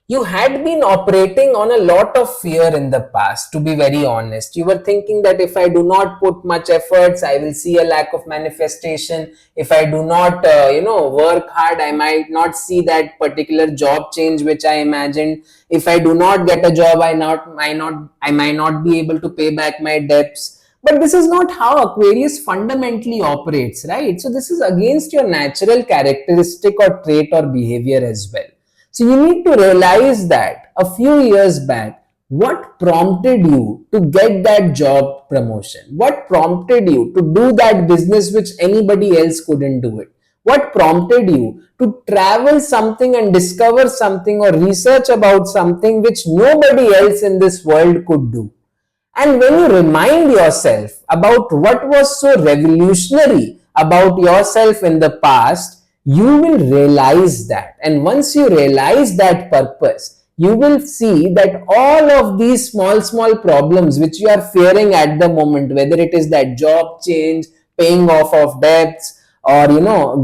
S1: You had been operating on a lot of fear in the past, to be very honest. You were thinking that if I do not put much efforts, I will see a lack of manifestation. If I do not, work hard, I might not see that particular job change which I imagined. If I do not get a job, I might not be able to pay back my debts. But this is not how Aquarius fundamentally operates, right? So this is against your natural characteristic or trait or behavior as well. So you need to realize that a few years back, what prompted you to get that job promotion? What prompted you to do that business which anybody else couldn't do it? What prompted you to travel something and discover something or research about something which nobody else in this world could do? And when you remind yourself about what was so revolutionary about yourself in the past, you will realize that. And once you realize that purpose, you will see that all of these small problems which you are fearing at the moment, whether it is that job change, paying off of debts, or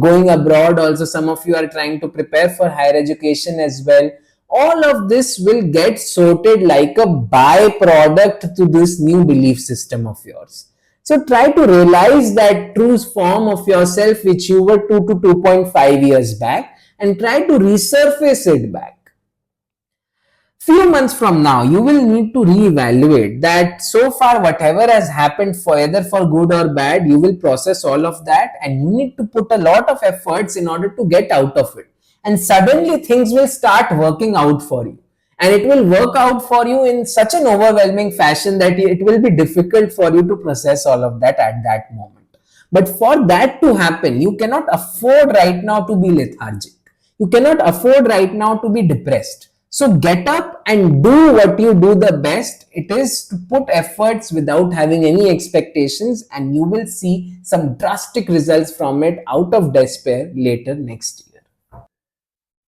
S1: going abroad, also some of you are trying to prepare for higher education as well, all of this will get sorted like a byproduct to this new belief system of yours. So try to realize that true form of yourself which you were 2 to 2.5 years back, and try to resurface it back. Few months from now, you will need to reevaluate that so far whatever has happened, for either for good or bad, you will process all of that, and you need to put a lot of efforts in order to get out of it. And suddenly things will start working out for you. And it will work out for you in such an overwhelming fashion that it will be difficult for you to process all of that at that moment. But for that to happen, you cannot afford right now to be lethargic. You cannot afford right now to be depressed. So get up and do what you do the best. It is to put efforts without having any expectations, and you will see some drastic results from it out of despair later next year.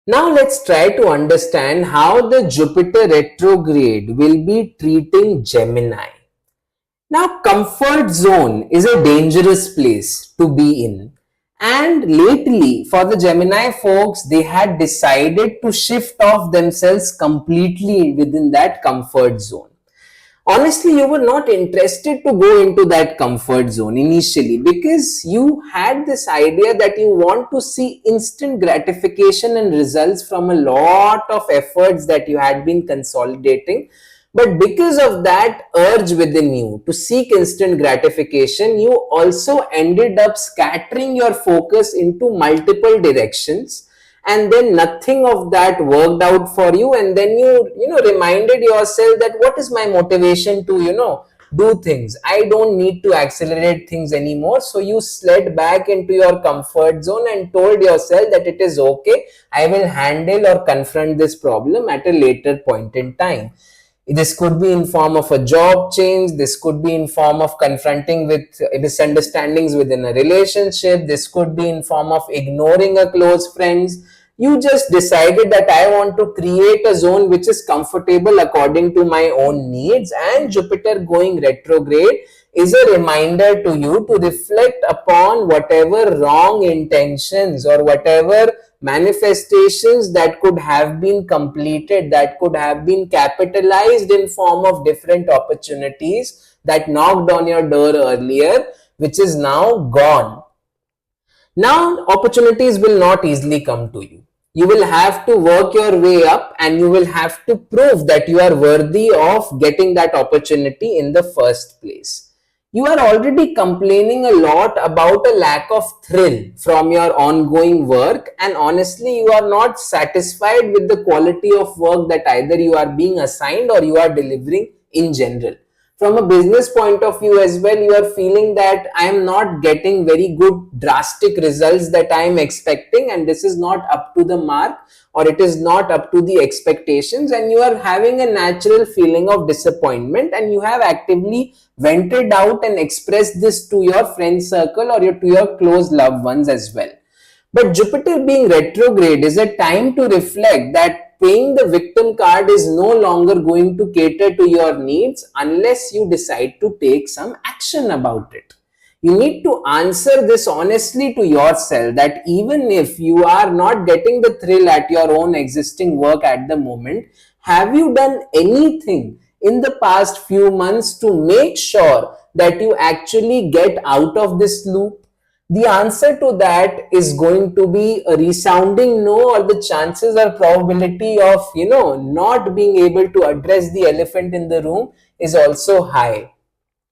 S1: Now let's try to understand how the Jupiter retrograde will be treating Gemini. Now, comfort zone is a dangerous place to be in. And lately, for the Gemini folks, they had decided to shift off themselves completely within that comfort zone. Honestly, you were not interested to go into that comfort zone initially, because you had this idea that you want to see instant gratification and results from a lot of efforts that you had been consolidating. But because of that urge within you to seek instant gratification, you also ended up scattering your focus into multiple directions. And then nothing of that worked out for you, and then you reminded yourself that what is my motivation to do things? I don't need to accelerate things anymore. So you slid back into your comfort zone and told yourself that it is okay, I will handle or confront this problem at a later point in time. This could be in form of a job change. This could be in form of confronting with misunderstandings within a relationship. This could be in form of ignoring a close friends. You just decided that I want to create a zone which is comfortable according to my own needs, and Jupiter going retrograde is a reminder to you to reflect upon whatever wrong intentions or whatever manifestations that could have been completed, that could have been capitalized in form of different opportunities that knocked on your door earlier, which is now gone. Now opportunities will not easily come to you. You will have to work your way up, and you will have to prove that you are worthy of getting that opportunity in the first place. You are already complaining a lot about a lack of thrill from your ongoing work, and honestly you are not satisfied with the quality of work that either you are being assigned or you are delivering in general. From a business point of view as well, you are feeling that I am not getting very good drastic results that I am expecting, and this is not up to the mark, or it is not up to the expectations, and you are having a natural feeling of disappointment, and you have actively vented out and expressed this to your friend circle or to your close loved ones as well. But Jupiter being retrograde is a time to reflect that playing the victim card is no longer going to cater to your needs unless you decide to take some action about it. You need to answer this honestly to yourself, that even if you are not getting the thrill at your own existing work at the moment, have you done anything in the past few months to make sure that you actually get out of this loop? The answer to that is going to be a resounding no, or the chances or probability of not being able to address the elephant in the room is also high.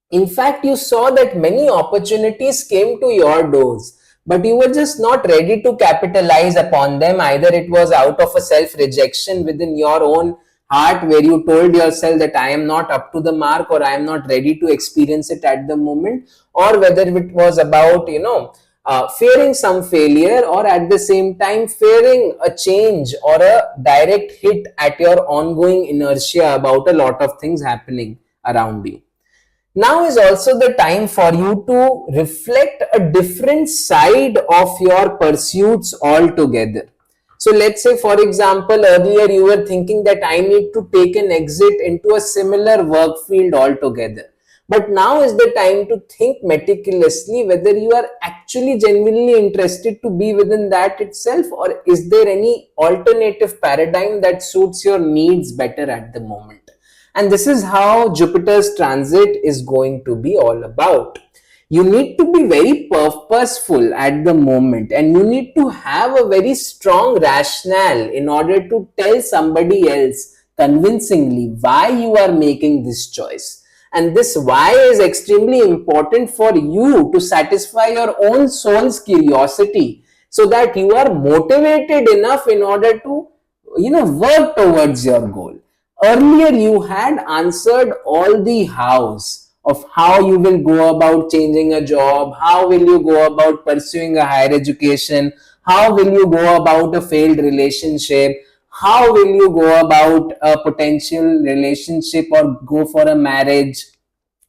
S1: In fact, you saw that many opportunities came to your doors, but you were just not ready to capitalize upon them. Either it was out of a self-rejection within your own heart, where you told yourself that I am not up to the mark, or I am not ready to experience it at the moment, or whether it was about, fearing some failure, or at the same time fearing a change or a direct hit at your ongoing inertia about a lot of things happening around you. Now is also the time for you to reflect a different side of your pursuits altogether. So let's say, for example, earlier you were thinking that I need to take an exit into a similar work field altogether. But now is the time to think meticulously whether you are actually genuinely interested to be within that itself, or is there any alternative paradigm that suits your needs better at the moment. And this is how Jupiter's transit is going to be all about. You need to be very purposeful at the moment, and you need to have a very strong rationale in order to tell somebody else convincingly why you are making this choice. And this why is extremely important for you to satisfy your own soul's curiosity, so that you are motivated enough in order to work towards your goal. Earlier you had answered all the hows of how you will go about changing a job, how will you go about pursuing a higher education, how will you go about a failed relationship, how will you go about a potential relationship or go for a marriage.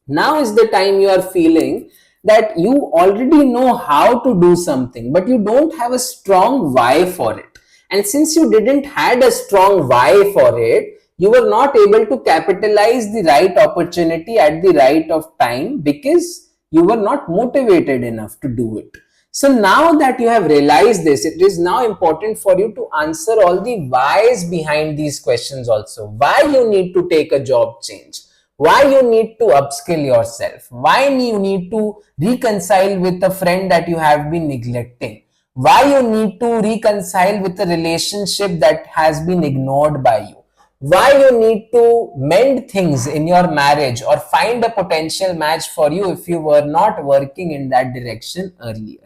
S1: Now is the time you are feeling that you already know how to do something, but you don't have a strong why for it. And since you didn't had a strong why for it, you were not able to capitalize the right opportunity at the right of time, because you were not motivated enough to do it. So now that you have realized this, it is now important for you to answer all the whys behind these questions also. Why you need to take a job change, why you need to upskill yourself, why you need to reconcile with a friend that you have been neglecting, why you need to reconcile with a relationship that has been ignored by you, why you need to mend things in your marriage or find a potential match for you if you were not working in that direction earlier.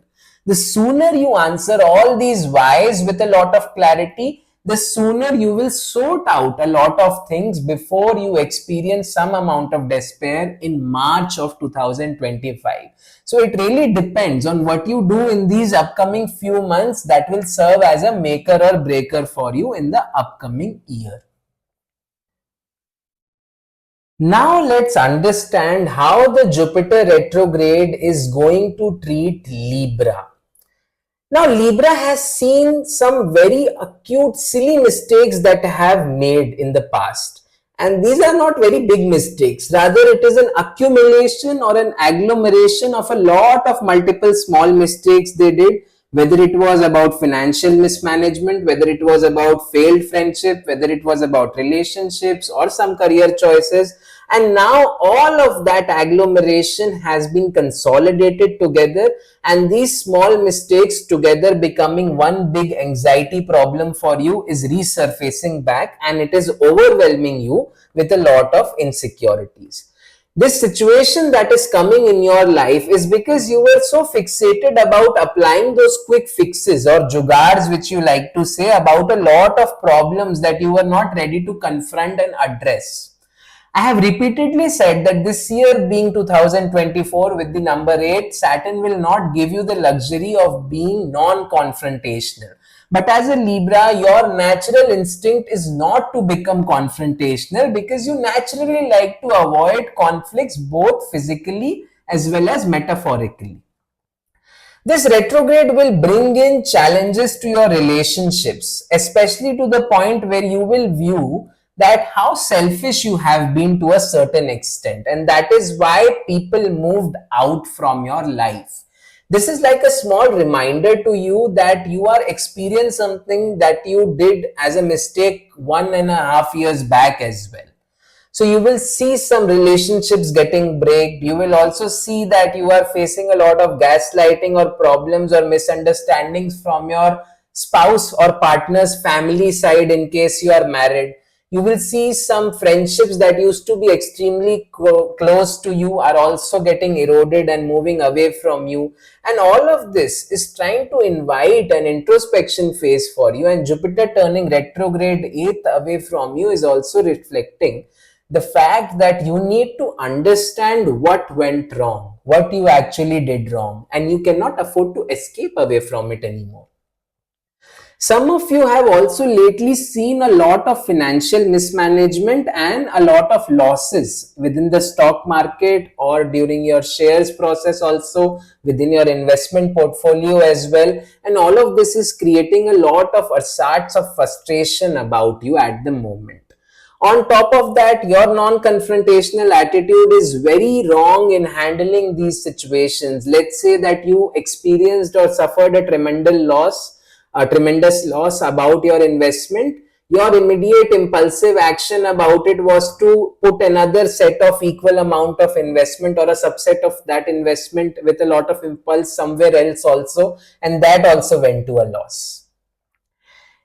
S1: The sooner you answer all these whys with a lot of clarity, the sooner you will sort out a lot of things before you experience some amount of despair in March of 2025. So it really depends on what you do in these upcoming few months that will serve as a maker or breaker for you in the upcoming year. Now let's understand how the Jupiter retrograde is going to treat Libra. Now Libra has seen some very acute silly mistakes that have made in the past, and these are not very big mistakes, rather it is an accumulation or an agglomeration of a lot of multiple small mistakes they did, whether it was about financial mismanagement, whether it was about failed friendship, whether it was about relationships or some career choices. And now all of that agglomeration has been consolidated together, and these small mistakes together becoming one big anxiety problem for you is resurfacing back, and it is overwhelming you with a lot of insecurities. This situation that is coming in your life is because you were so fixated about applying those quick fixes or jugaads, which you like to say, about a lot of problems that you were not ready to confront and address. I have repeatedly said that this year being 2024 with the number 8, Saturn will not give you the luxury of being non-confrontational. But as a Libra, your natural instinct is not to become confrontational because you naturally like to avoid conflicts both physically as well as metaphorically. This retrograde will bring in challenges to your relationships, especially to the point where you will view that how selfish you have been to a certain extent, and that is why people moved out from your life. This is like a small reminder to you that you are experiencing something that you did as a mistake 1.5 years back as well. So you will see some relationships getting break. You will also see that you are facing a lot of gaslighting or problems or misunderstandings from your spouse or partner's family side in case you are married. You will see some friendships that used to be extremely close to you are also getting eroded and moving away from you. And all of this is trying to invite an introspection phase for you. And Jupiter turning retrograde 8th away from you is also reflecting the fact that you need to understand what went wrong, what you actually did wrong, and you cannot afford to escape away from it anymore. Some of you have also lately seen a lot of financial mismanagement and a lot of losses within the stock market or during your shares process, also within your investment portfolio as well. And all of this is creating a lot of sorts of frustration about you at the moment. On top of that, your non-confrontational attitude is very wrong in handling these situations. Let's say that you experienced or suffered a tremendous loss about your investment. Your immediate impulsive action about it was to put another set of equal amount of investment or a subset of that investment with a lot of impulse somewhere else also, and that also went to a loss.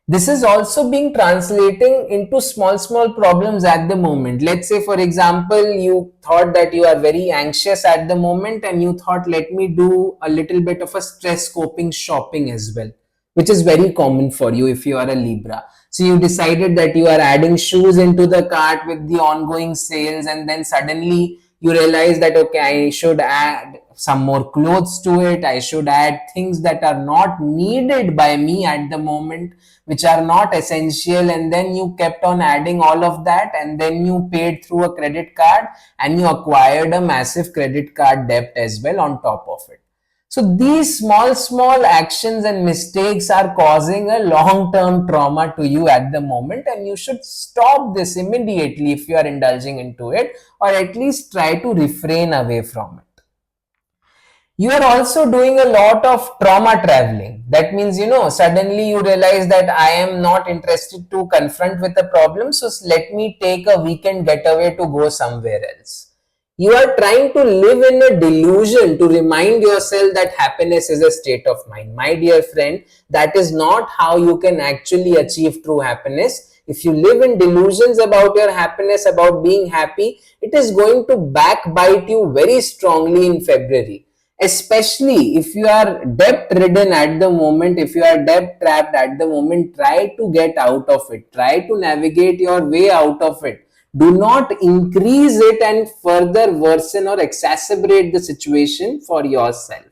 S1: This is also being translating into small problems at the moment. Let's say, for example, you thought that you are very anxious at the moment and you thought, let me do a little bit of a stress coping shopping as well, which is very common for you if you are a Libra. So you decided that you are adding shoes into the cart with the ongoing sales, and then suddenly you realize that, okay, I should add some more clothes to it. I should add things that are not needed by me at the moment, which are not essential. And then you kept on adding all of that, and then you paid through a credit card and you acquired a massive credit card debt as well on top of it. So these small actions and mistakes are causing a long-term trauma to you at the moment, and you should stop this immediately if you are indulging into it, or at least try to refrain away from it. You are also doing a lot of trauma traveling. That means, suddenly you realize that I am not interested to confront with a problem, so let me take a weekend getaway to go somewhere else. You are trying to live in a delusion to remind yourself that happiness is a state of mind. My dear friend, that is not how you can actually achieve true happiness. If you live in delusions about your happiness, about being happy, it is going to backbite you very strongly in February. Especially if you are debt ridden at the moment, if you are debt trapped at the moment, try to get out of it. Try to navigate your way out of it. Do not increase it and further worsen or exacerbate the situation for yourself.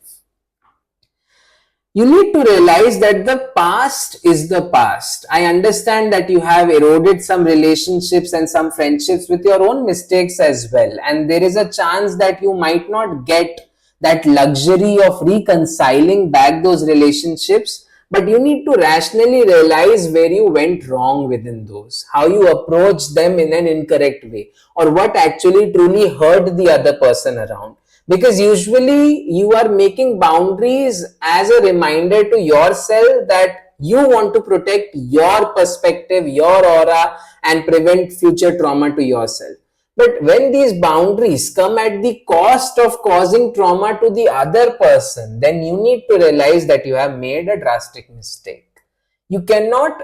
S1: You need to realize that the past is the past. I understand that you have eroded some relationships and some friendships with your own mistakes as well. And there is a chance that you might not get that luxury of reconciling back those relationships, but you need to rationally realize where you went wrong within those, how you approach them in an incorrect way, or what actually truly hurt the other person around. Because usually you are making boundaries as a reminder to yourself that you want to protect your perspective, your aura, and prevent future trauma to yourself. But when these boundaries come at the cost of causing trauma to the other person, then you need to realize that you have made a drastic mistake. You cannot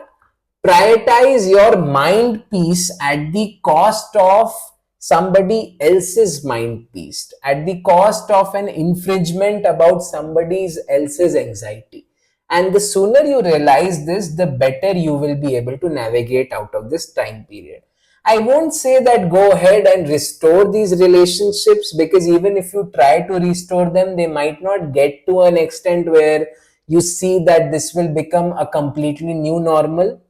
S1: prioritize your mind peace at the cost of somebody else's mind peace, at the cost of an infringement about somebody else's anxiety. And the sooner you realize this, the better you will be able to navigate out of this time period. I won't say that go ahead and restore these relationships, because even if you try to restore them, they might not get to an extent where you see that this will become a completely new normal.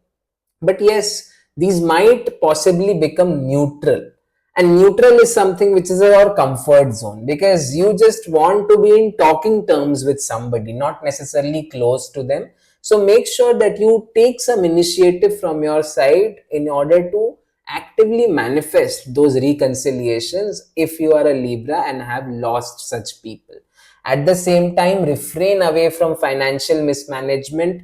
S1: But yes, these might possibly become neutral. And neutral is something which is your comfort zone, because you just want to be in talking terms with somebody, not necessarily close to them. So make sure that you take some initiative from your side in order to actively manifest those reconciliations if you are a Libra and have lost such people. At the same time, refrain away from financial mismanagement.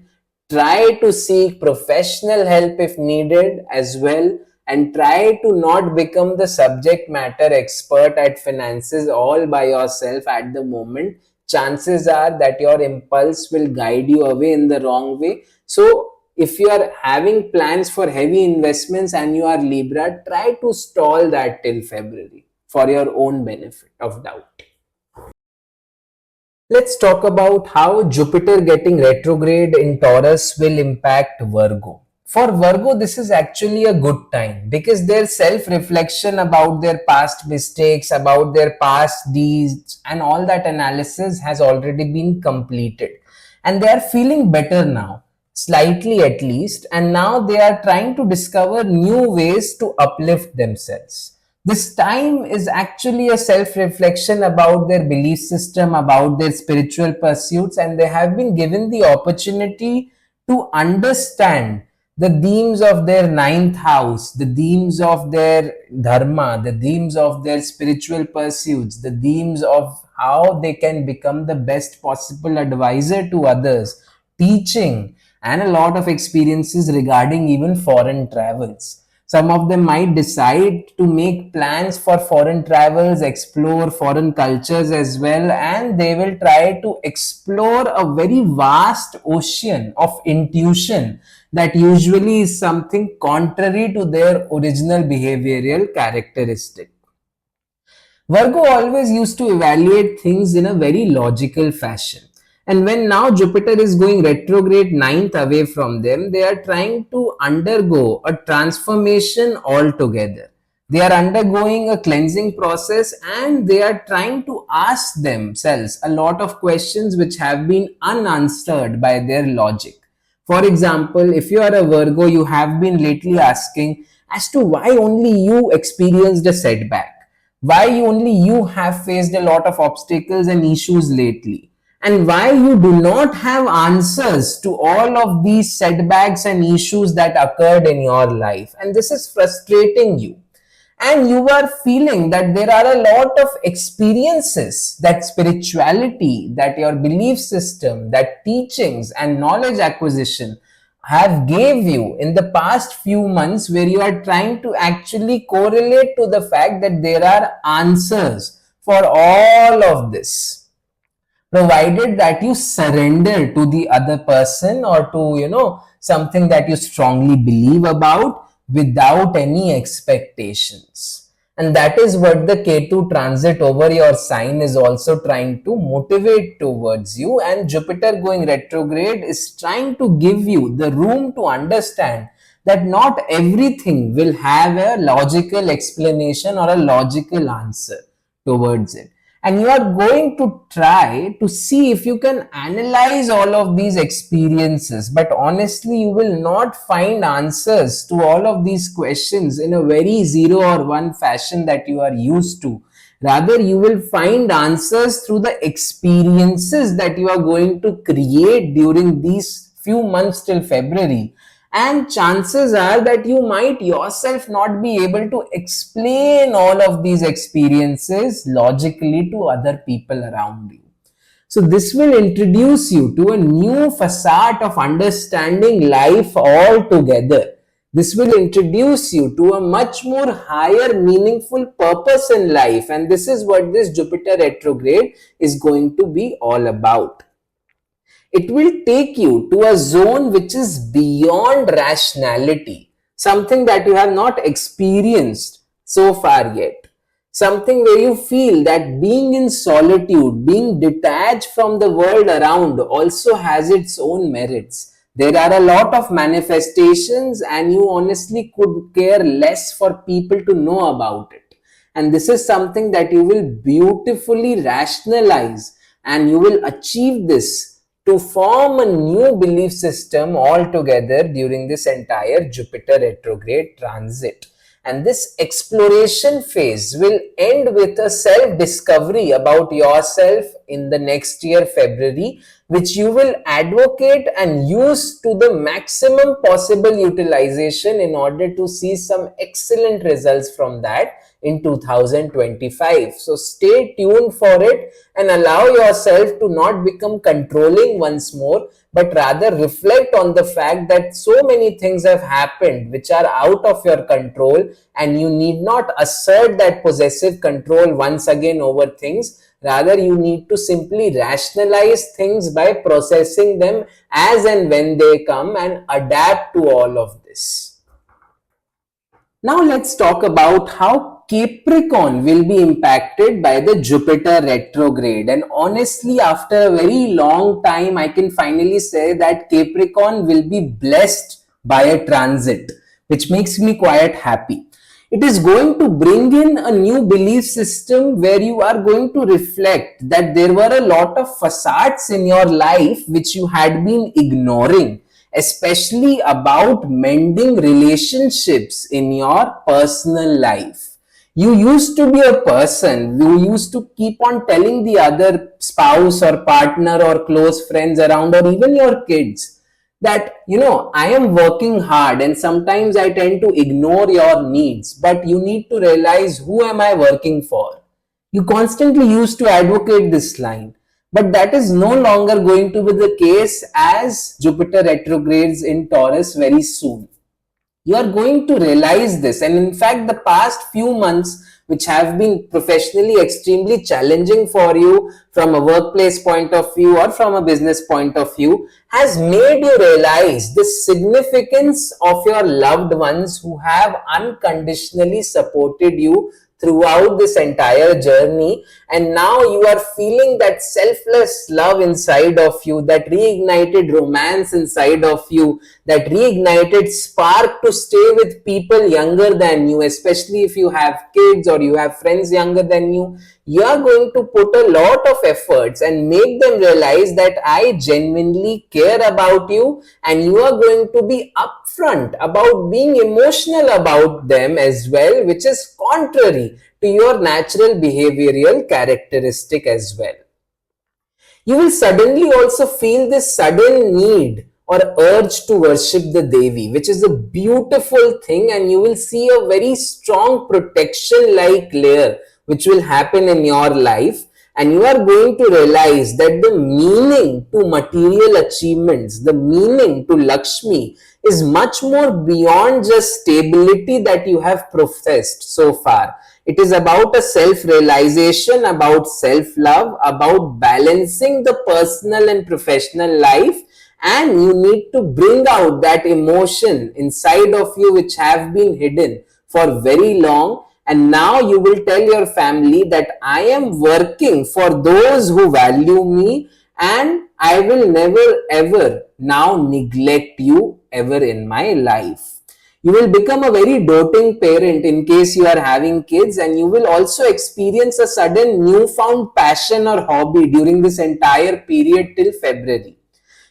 S1: Try to seek professional help if needed as well, and try to not become the subject matter expert at finances all by yourself at the moment. Chances are that your impulse will guide you away in the wrong way. So if you are having plans for heavy investments and you are Libra, try to stall that till February for your own benefit of doubt. Let's talk about how Jupiter getting retrograde in Taurus will impact Virgo. For Virgo, this is actually a good time, because their self-reflection about their past mistakes, about their past deeds, and all that analysis has already been completed. And they are feeling better now, slightly at least, and now they are trying to discover new ways to uplift themselves. This time is actually a self-reflection about their belief system, about their spiritual pursuits, and they have been given the opportunity to understand the themes of their ninth house, the themes of their dharma, the themes of their spiritual pursuits, the themes of how they can become the best possible advisor to others, teaching, and a lot of experiences regarding even foreign travels. Some of them might decide to make plans for foreign travels, explore foreign cultures as well, and they will try to explore a very vast ocean of intuition that usually is something contrary to their original behavioral characteristic. Virgo always used to evaluate things in a very logical fashion. And when now Jupiter is going retrograde ninth away from them, they are trying to undergo a transformation altogether. They are undergoing a cleansing process, and they are trying to ask themselves a lot of questions which have been unanswered by their logic. For example, if you are a Virgo, you have been lately asking as to why only you experienced a setback, why only you have faced a lot of obstacles and issues lately, and why you do not have answers to all of these setbacks and issues that occurred in your life, and this is frustrating you. And you are feeling that there are a lot of experiences that spirituality, that your belief system, that teachings and knowledge acquisition have gave you in the past few months, where you are trying to actually correlate to the fact that there are answers for all of this, provided that you surrender to the other person or to something that you strongly believe about without any expectations. And that is what the Ketu transit over your sign is also trying to motivate towards you. And Jupiter going retrograde is trying to give you the room to understand that not everything will have a logical explanation or a logical answer towards it. And you are going to try to see if you can analyze all of these experiences, but honestly you will not find answers to all of these questions in a very 0 or 1 fashion that you are used to. Rather, you will find answers through the experiences that you are going to create during these few months till February. And chances are that you might yourself not be able to explain all of these experiences logically to other people around you. So this will introduce you to a new facade of understanding life altogether. This will introduce you to a much more higher meaningful purpose in life, and this is what this Jupiter retrograde is going to be all about. It will take you to a zone which is beyond rationality, something that you have not experienced so far yet. Something where you feel that being in solitude, being detached from the world around also has its own merits. There are a lot of manifestations and you honestly could care less for people to know about it. And this is something that you will beautifully rationalize, and you will achieve this to form a new belief system altogether during this entire Jupiter retrograde transit. And this exploration phase will end with a self-discovery about yourself in the next year, February, which you will advocate and use to the maximum possible utilization in order to see some excellent results from that in 2025. So stay tuned for it and allow yourself to not become controlling once more, but rather reflect on the fact that so many things have happened which are out of your control, and you need not assert that possessive control once again over things. Rather, you need to simply rationalize things by processing them as and when they come and adapt to all of this. Now let's talk about how Capricorn will be impacted by the Jupiter retrograde. And honestly, after a very long time, I can finally say that Capricorn will be blessed by a transit, which makes me quite happy. It is going to bring in a new belief system where you are going to reflect that there were a lot of facades in your life which you had been ignoring, especially about mending relationships in your personal life. You used to be a person who used to keep on telling the other spouse or partner or close friends around, or even your kids, that I am working hard and sometimes I tend to ignore your needs, but you need to realize, who am I working for? You constantly used to advocate this line, but that is no longer going to be the case as Jupiter retrogrades in Taurus very soon. You are going to realize this, and in fact the past few months, which have been professionally extremely challenging for you from a workplace point of view or from a business point of view, has made you realize the significance of your loved ones who have unconditionally supported you throughout this entire journey. And now you are feeling that selfless love inside of you, that reignited romance inside of you, that reignited spark to stay with people younger than you, especially if you have kids or you have friends younger than you. You are going to put a lot of efforts and make them realize that I genuinely care about you, and you are going to be upfront about being emotional about them as well, which is contrary to your natural behavioral characteristic as well. You will suddenly also feel this sudden need or urge to worship the Devi, which is a beautiful thing, and you will see a very strong protection like layer which will happen in your life. And you are going to realize that the meaning to material achievements, the meaning to Lakshmi, is much more beyond just stability that you have professed so far. It is about a self-realization, about self-love, about balancing the personal and professional life. And you need to bring out that emotion inside of you which have been hidden for very long. And now you will tell your family that I am working for those who value me, and I will never ever now neglect you ever in my life. You will become a very doting parent in case you are having kids, and you will also experience a sudden newfound passion or hobby during this entire period till February.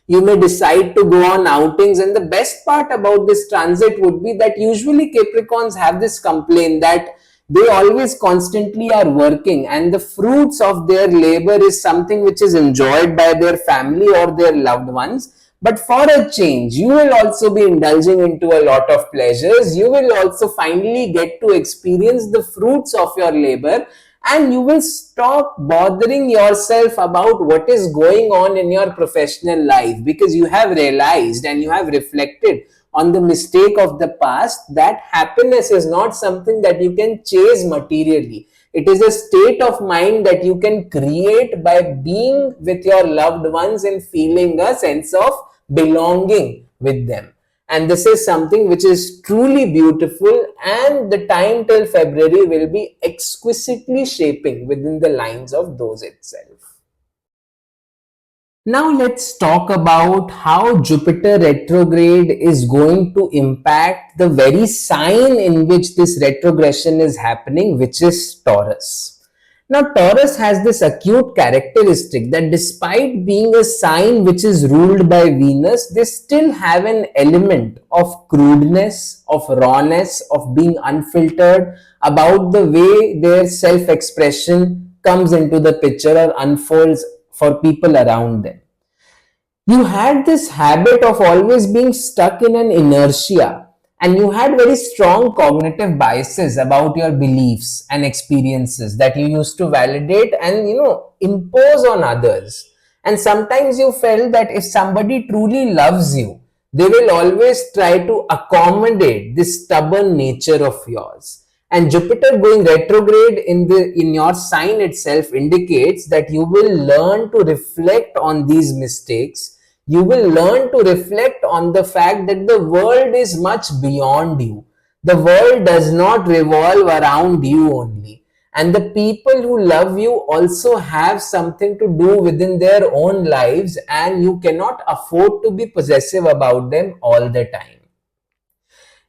S1: You may decide to go on outings, and the best part about this transit would be that usually Capricorns have this complaint that they always constantly are working, and the fruits of their labor is something which is enjoyed by their family or their loved ones. But for a change, you will also be indulging into a lot of pleasures. You will also finally get to experience the fruits of your labor, and you will stop bothering yourself about what is going on in your professional life, because you have realized and you have reflected on the mistake of the past that happiness is not something that you can chase materially. It is a state of mind that you can create by being with your loved ones and feeling a sense of belonging with them. And this is something which is truly beautiful, and the time till February will be exquisitely shaping within the lines of those itself. Now let's talk about how Jupiter retrograde is going to impact the very sign in which this retrogression is happening, which is Taurus. Now, Taurus has this acute characteristic that despite being a sign which is ruled by Venus, they still have an element of crudeness, of rawness, of being unfiltered about the way their self expression comes into the picture or unfolds for people around them. You had this habit of always being stuck in an inertia, and you had very strong cognitive biases about your beliefs and experiences that you used to validate and impose on others. And sometimes you felt that if somebody truly loves you, they will always try to accommodate this stubborn nature of yours. And Jupiter going retrograde in your sign itself indicates that you will learn to reflect on these mistakes. You will learn to reflect on the fact that the world is much beyond you. The world does not revolve around you only. And the people who love you also have something to do within their own lives, and you cannot afford to be possessive about them all the time.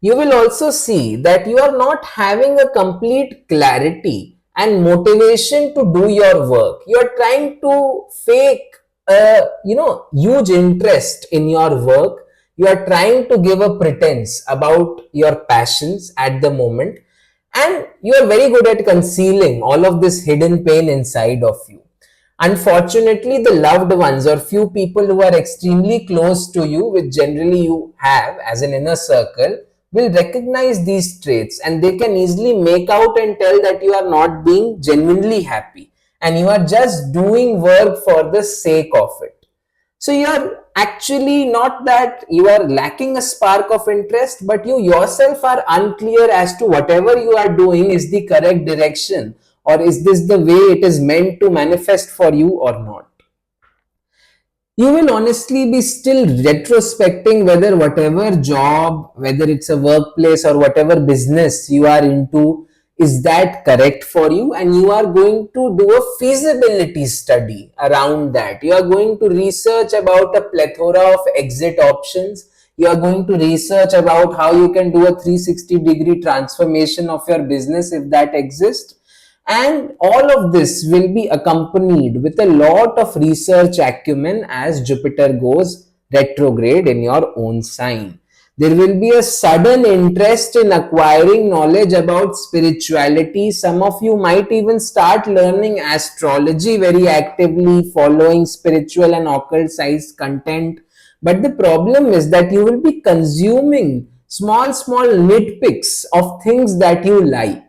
S1: You will also see that you are not having a complete clarity and motivation to do your work. You are trying to fake a huge interest in your work. You are trying to give a pretense about your passions at the moment, and you are very good at concealing all of this hidden pain inside of you. Unfortunately, the loved ones or few people who are extremely close to you, which generally you have as an inner circle, will recognize these traits, and they can easily make out and tell that you are not being genuinely happy and you are just doing work for the sake of it. So you are actually not that you are lacking a spark of interest, but you yourself are unclear as to whatever you are doing is the correct direction, or is this the way it is meant to manifest for you or not. You will honestly be still retrospecting whether whatever job, whether it's a workplace or whatever business you are into, is that correct for you, and you are going to do a feasibility study around that. You are going to research about a plethora of exit options. You are going to research about how you can do a 360-degree transformation of your business if that exists. And all of this will be accompanied with a lot of research acumen as Jupiter goes retrograde in your own sign. There will be a sudden interest in acquiring knowledge about spirituality. Some of you might even start learning astrology very actively, following spiritual and occult science content. But the problem is that you will be consuming small nitpicks of things that you like,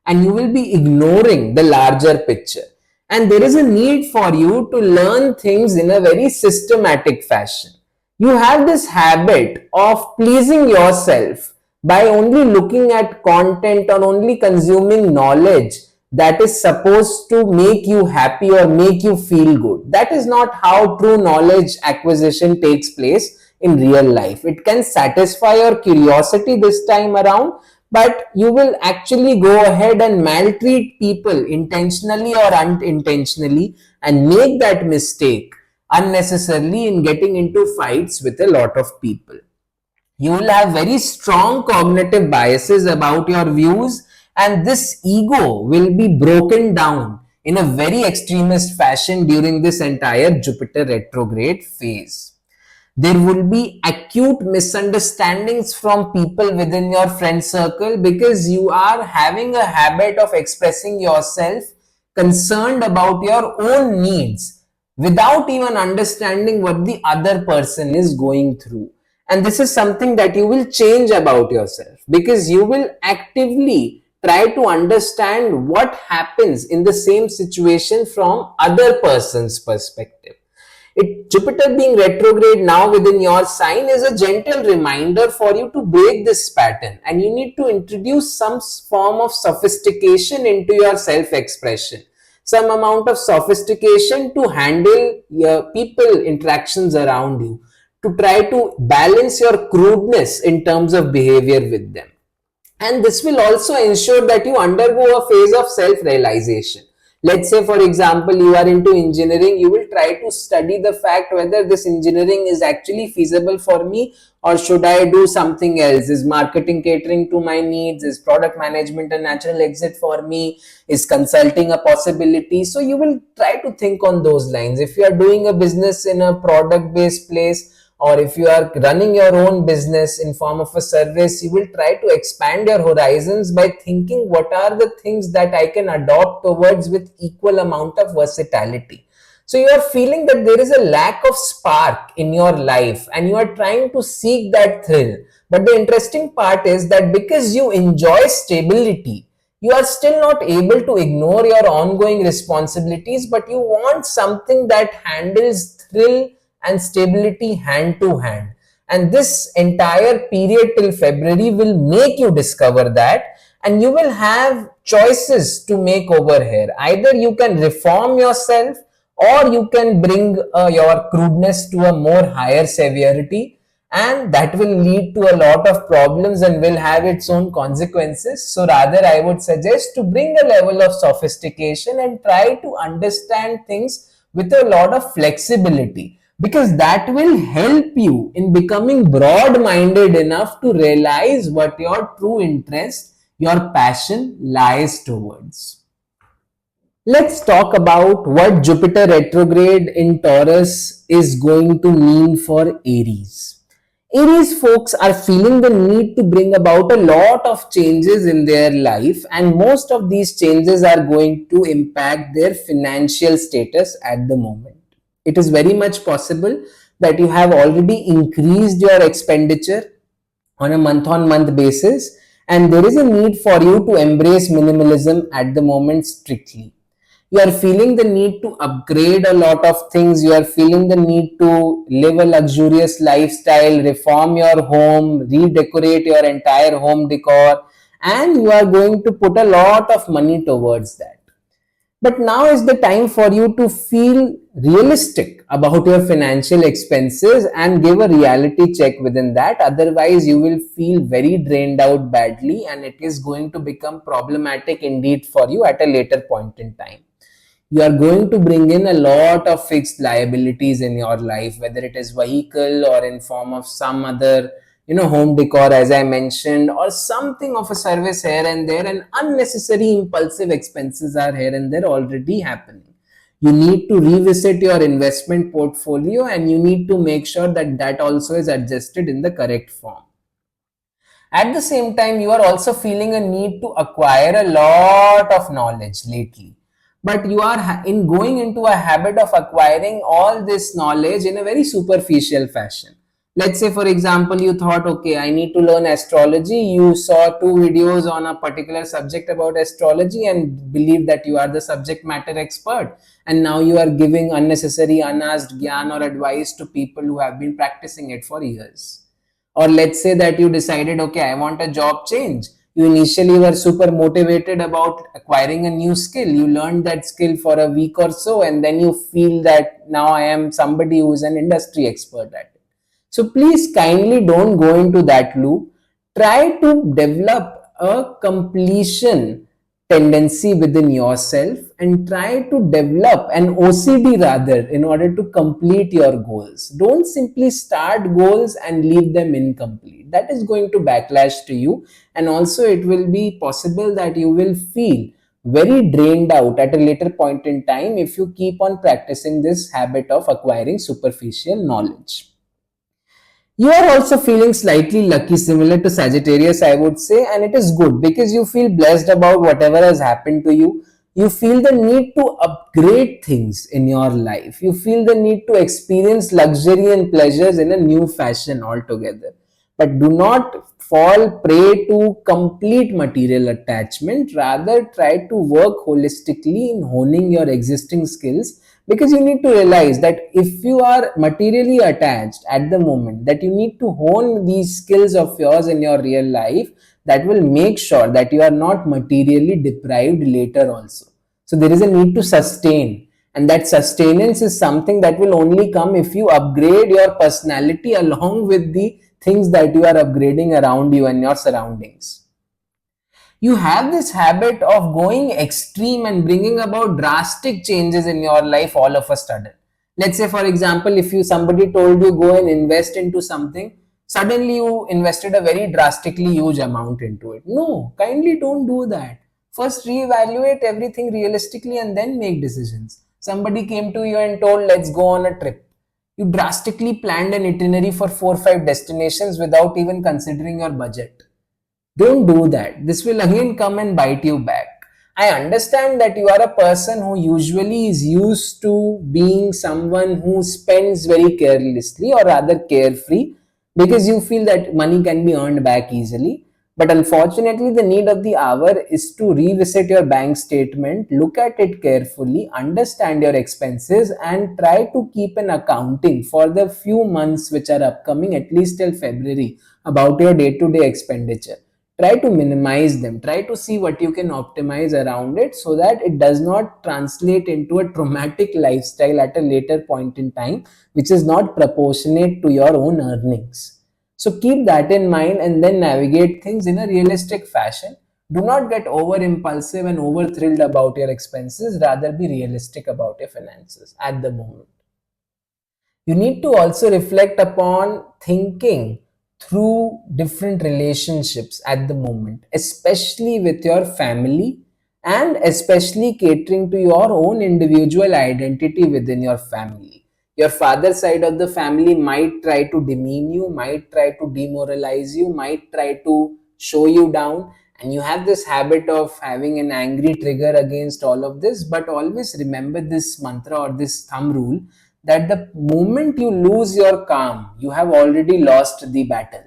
S1: and you will be ignoring the larger picture. And there is a need for you to learn things in a very systematic fashion. You have this habit of pleasing yourself by only looking at content or only consuming knowledge that is supposed to make you happy or make you feel good. That is not how true knowledge acquisition takes place in real life. It can satisfy your curiosity this time around, but you will actually go ahead and maltreat people intentionally or unintentionally and make that mistake unnecessarily in getting into fights with a lot of people. You will have very strong cognitive biases about your views, and this ego will be broken down in a very extremist fashion during this entire Jupiter retrograde phase. There will be acute misunderstandings from people within your friend circle because you are having a habit of expressing yourself concerned about your own needs without even understanding what the other person is going through. And this is something that you will change about yourself, because you will actively try to understand what happens in the same situation from other person's perspective. Jupiter being retrograde now within your sign is a gentle reminder for you to break this pattern, and you need to introduce some form of sophistication into your self-expression, some amount of sophistication to handle your people interactions around you, to try to balance your crudeness in terms of behavior with them. And this will also ensure that you undergo a phase of self-realization. Let's say, for example, you are into engineering, you will try to study the fact whether this engineering is actually feasible for me, or should I do something else? Is marketing catering to my needs? Is product management a natural exit for me? Is consulting a possibility? So you will try to think on those lines. If you are doing a business in a product based place, or if you are running your own business in form of a service, you will try to expand your horizons by thinking what are the things that I can adopt towards with equal amount of versatility. So you are feeling that there is a lack of spark in your life and you are trying to seek that thrill. But the interesting part is that because you enjoy stability, you are still not able to ignore your ongoing responsibilities, but you want something that handles thrill and stability hand to hand. And this entire period till February will make you discover that, and you will have choices to make over here. Either you can reform yourself, or you can bring your crudeness to a more higher severity, and that will lead to a lot of problems and will have its own consequences. So rather, I would suggest to bring a level of sophistication and try to understand things with a lot of flexibility, because that will help you in becoming broad minded enough to realize what your true interest, your passion lies towards. Let's talk about what Jupiter retrograde in Taurus is going to mean for Aries. Aries folks are feeling the need to bring about a lot of changes in their life, and most of these changes are going to impact their financial status at the moment. It is very much possible that you have already increased your expenditure on a month on month basis, and there is a need for you to embrace minimalism at the moment strictly. You are feeling the need to upgrade a lot of things. You are feeling the need to live a luxurious lifestyle, reform your home, redecorate your entire home decor, and you are going to put a lot of money towards that. But now is the time for you to feel realistic about your financial expenses and give a reality check within that. Otherwise, you will feel very drained out badly, and it is going to become problematic indeed for you at a later point in time. You are going to bring in a lot of fixed liabilities in your life, whether it is vehicle or in form of some other home decor, as I mentioned, or something of a service here and there, and unnecessary impulsive expenses are here and there already happening. You need to revisit your investment portfolio, and you need to make sure that that also is adjusted in the correct form. At the same time, you are also feeling a need to acquire a lot of knowledge lately, but you are in going into a habit of acquiring all this knowledge in a very superficial fashion. Let's say, for example, you thought, okay, I need to learn astrology. You saw 2 videos on a particular subject about astrology and believe that you are the subject matter expert, and now you are giving unnecessary unasked gyan or advice to people who have been practicing it for years. Or let's say that you decided, okay, I want a job change. You initially were super motivated about acquiring a new skill. You learned that skill for a week or so, and then you feel that now I am somebody who is an industry expert at it. So please kindly don't go into that loop. Try to develop a completion tendency within yourself and try to develop an OCD rather in order to complete your goals. Don't simply start goals and leave them incomplete. That is going to backlash to you, and also it will be possible that you will feel very drained out at a later point in time if you keep on practicing this habit of acquiring superficial knowledge. You are also feeling slightly lucky, similar to Sagittarius, I would say, and it is good because you feel blessed about whatever has happened to you. You feel the need to upgrade things in your life. You feel the need to experience luxury and pleasures in a new fashion altogether. But do not fall prey to complete material attachment. Rather, try to work holistically in honing your existing skills, because you need to realize that if you are materially attached at the moment, that you need to hone these skills of yours in your real life, that will make sure that you are not materially deprived later also. So there is a need to sustain, and that sustenance is something that will only come if you upgrade your personality along with the things that you are upgrading around you and your surroundings. You have this habit of going extreme and bringing about drastic changes in your life all of a sudden. Let's say, for example, if you somebody told you go and invest into something, suddenly you invested a very drastically huge amount into it. No, kindly don't do that. First reevaluate everything realistically and then make decisions. Somebody came to you and told, let's go on a trip. You drastically planned an itinerary for 4 or 5 destinations without even considering your budget. Don't do that. This will again come and bite you back. I understand that you are a person who usually is used to being someone who spends very carelessly or rather carefree because you feel that money can be earned back easily. But unfortunately, the need of the hour is to revisit your bank statement, look at it carefully, understand your expenses, and try to keep an accounting for the few months which are upcoming, at least till February, about your day to day expenditure. Try to minimize them, try to see what you can optimize around it so that it does not translate into a traumatic lifestyle at a later point in time which is not proportionate to your own earnings. So keep that in mind and then navigate things in a realistic fashion. Do not get over impulsive and over thrilled about your expenses, rather be realistic about your finances at the moment. You need to also reflect upon thinking through different relationships at the moment, especially with your family and especially catering to your own individual identity within your family. Your father's side of the family might try to demean you, might try to demoralize you, might try to show you down, and you have this habit of having an angry trigger against all of this. But always remember this mantra or this thumb rule, that the moment you lose your calm, you have already lost the battle.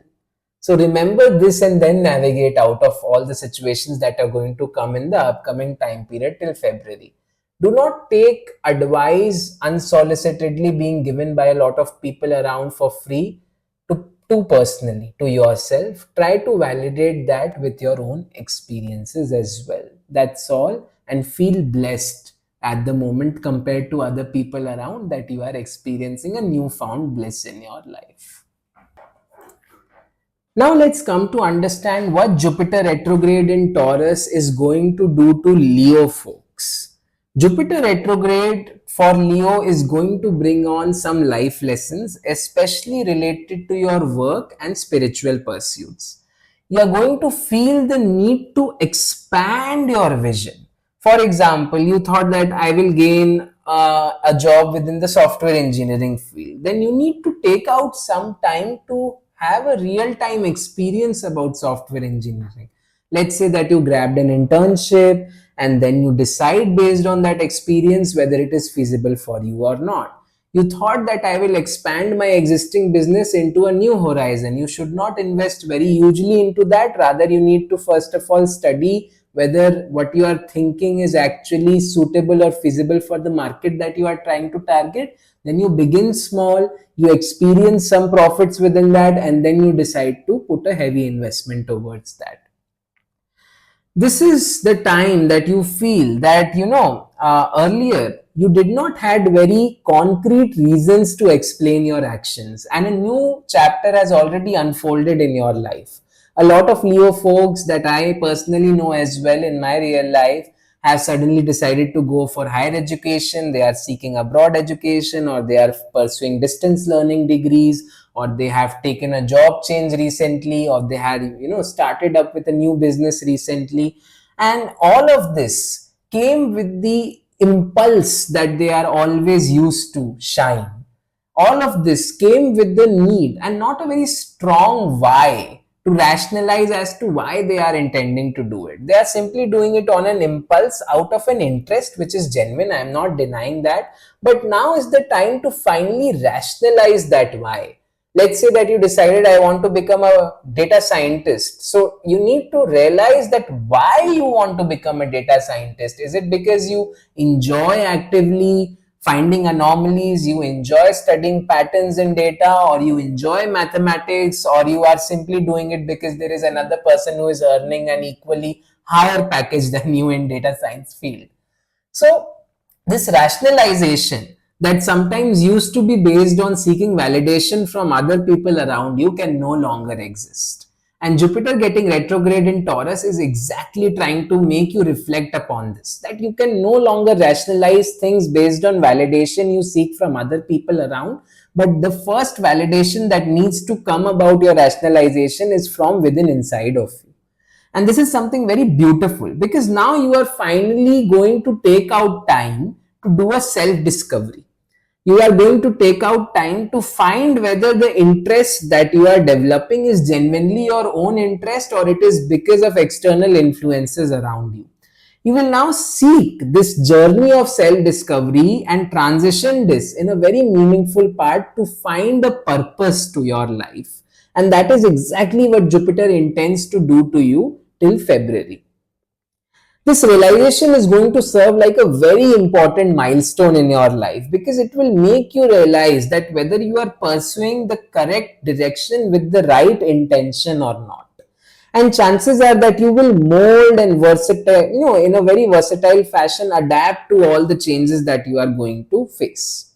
S1: So remember this and then navigate out of all the situations that are going to come in the upcoming time period till February. Do not take advice unsolicitedly being given by a lot of people around for free to personally, to yourself. Try to validate that with your own experiences as well. That's all, and feel blessed at the moment compared to other people around that you are experiencing a newfound bliss in your life. Now let's come to understand what Jupiter retrograde in Taurus is going to do to Leo folks. Jupiter retrograde for Leo is going to bring on some life lessons, especially related to your work and spiritual pursuits. You are going to feel the need to expand your vision. For example, you thought that I will gain a job within the software engineering field. Then you need to take out some time to have a real time experience about software engineering. Let's say that you grabbed an internship and then you decide based on that experience whether it is feasible for you or not. You thought that I will expand my existing business into a new horizon. You should not invest very hugely into that. Rather, you need to first of all study whether what you are thinking is actually suitable or feasible for the market that you are trying to target. Then you begin small, you experience some profits within that, and then you decide to put a heavy investment towards that. This is the time that you feel that, earlier you did not had very concrete reasons to explain your actions, and a new chapter has already unfolded in your life. A lot of Leo folks that I personally know as well in my real life have suddenly decided to go for higher education. They are seeking abroad education, or they are pursuing distance learning degrees, or they have taken a job change recently, or they had started up with a new business recently. And all of this came with the impulse that they are always used to shine. All of this came with the need and not a very strong why to rationalize as to why they are intending to do it. They are simply doing it on an impulse out of an interest which is genuine. I am not denying that. But now is the time to finally rationalize that why. Let's say that you decided I want to become a data scientist. So you need to realize that why you want to become a data scientist. Is it because you enjoy actively finding anomalies, you enjoy studying patterns in data, or you enjoy mathematics, or you are simply doing it because there is another person who is earning an equally higher package than you in data science field? So this rationalization that sometimes used to be based on seeking validation from other people around you can no longer exist. And Jupiter getting retrograde in Taurus is exactly trying to make you reflect upon this, that you can no longer rationalize things based on validation you seek from other people around, but the first validation that needs to come about your rationalization is from within inside of you. And this is something very beautiful, because now you are finally going to take out time to do a self discovery. You are going to take out time to find whether the interest that you are developing is genuinely your own interest or it is because of external influences around you. You will now seek this journey of self discovery and transition this in a very meaningful part to find a purpose to your life. And that is exactly what Jupiter intends to do to you till February. This realization is going to serve like a very important milestone in your life, because it will make you realize that whether you are pursuing the correct direction with the right intention or not. And chances are that you will mold and versatile, in a very versatile fashion, adapt to all the changes that you are going to face.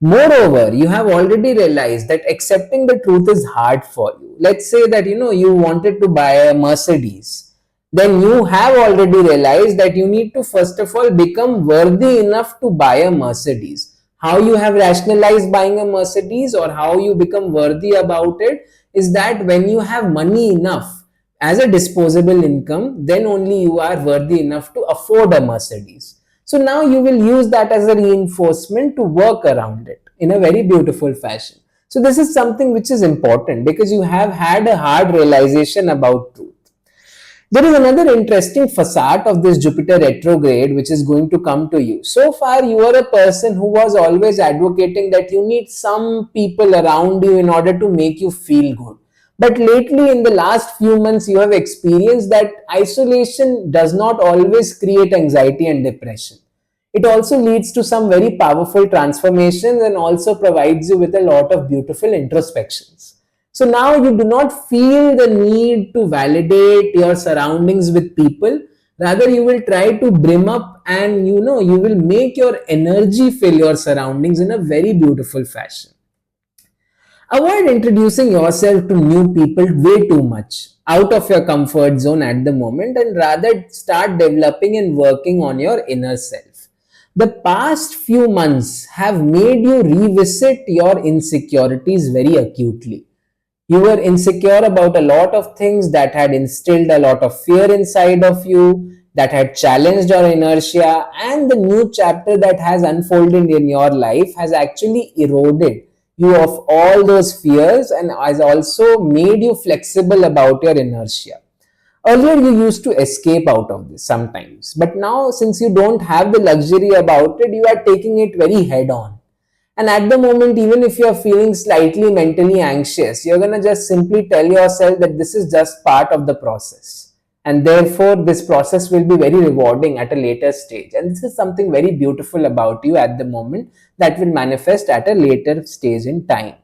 S1: Moreover, you have already realized that accepting the truth is hard for you. Let's say that you wanted to buy a Mercedes. Then you have already realized that you need to first of all become worthy enough to buy a Mercedes. How you have rationalized buying a Mercedes or how you become worthy about it is that when you have money enough as a disposable income, then only you are worthy enough to afford a Mercedes. So now you will use that as a reinforcement to work around it in a very beautiful fashion. So this is something which is important because you have had a hard realization about truth. There is another interesting facade of this Jupiter retrograde which is going to come to you. So far, you are a person who was always advocating that you need some people around you in order to make you feel good. But lately, in the last few months, you have experienced that isolation does not always create anxiety and depression. It also leads to some very powerful transformations and also provides you with a lot of beautiful introspections. So now you do not feel the need to validate your surroundings with people. Rather, you will try to brim up and you will make your energy fill your surroundings in a very beautiful fashion. Avoid introducing yourself to new people way too much out of your comfort zone at the moment, and rather start developing and working on your inner self. The past few months have made you revisit your insecurities very acutely. You were insecure about a lot of things that had instilled a lot of fear inside of you, that had challenged your inertia, and the new chapter that has unfolded in your life has actually eroded you of all those fears and has also made you flexible about your inertia. Earlier, you used to escape out of this sometimes, but now, since you don't have the luxury about it, you are taking it very head on. And at the moment, even if you're feeling slightly mentally anxious, you're going to just simply tell yourself that this is just part of the process. And therefore, this process will be very rewarding at a later stage. And this is something very beautiful about you at the moment that will manifest at a later stage in time.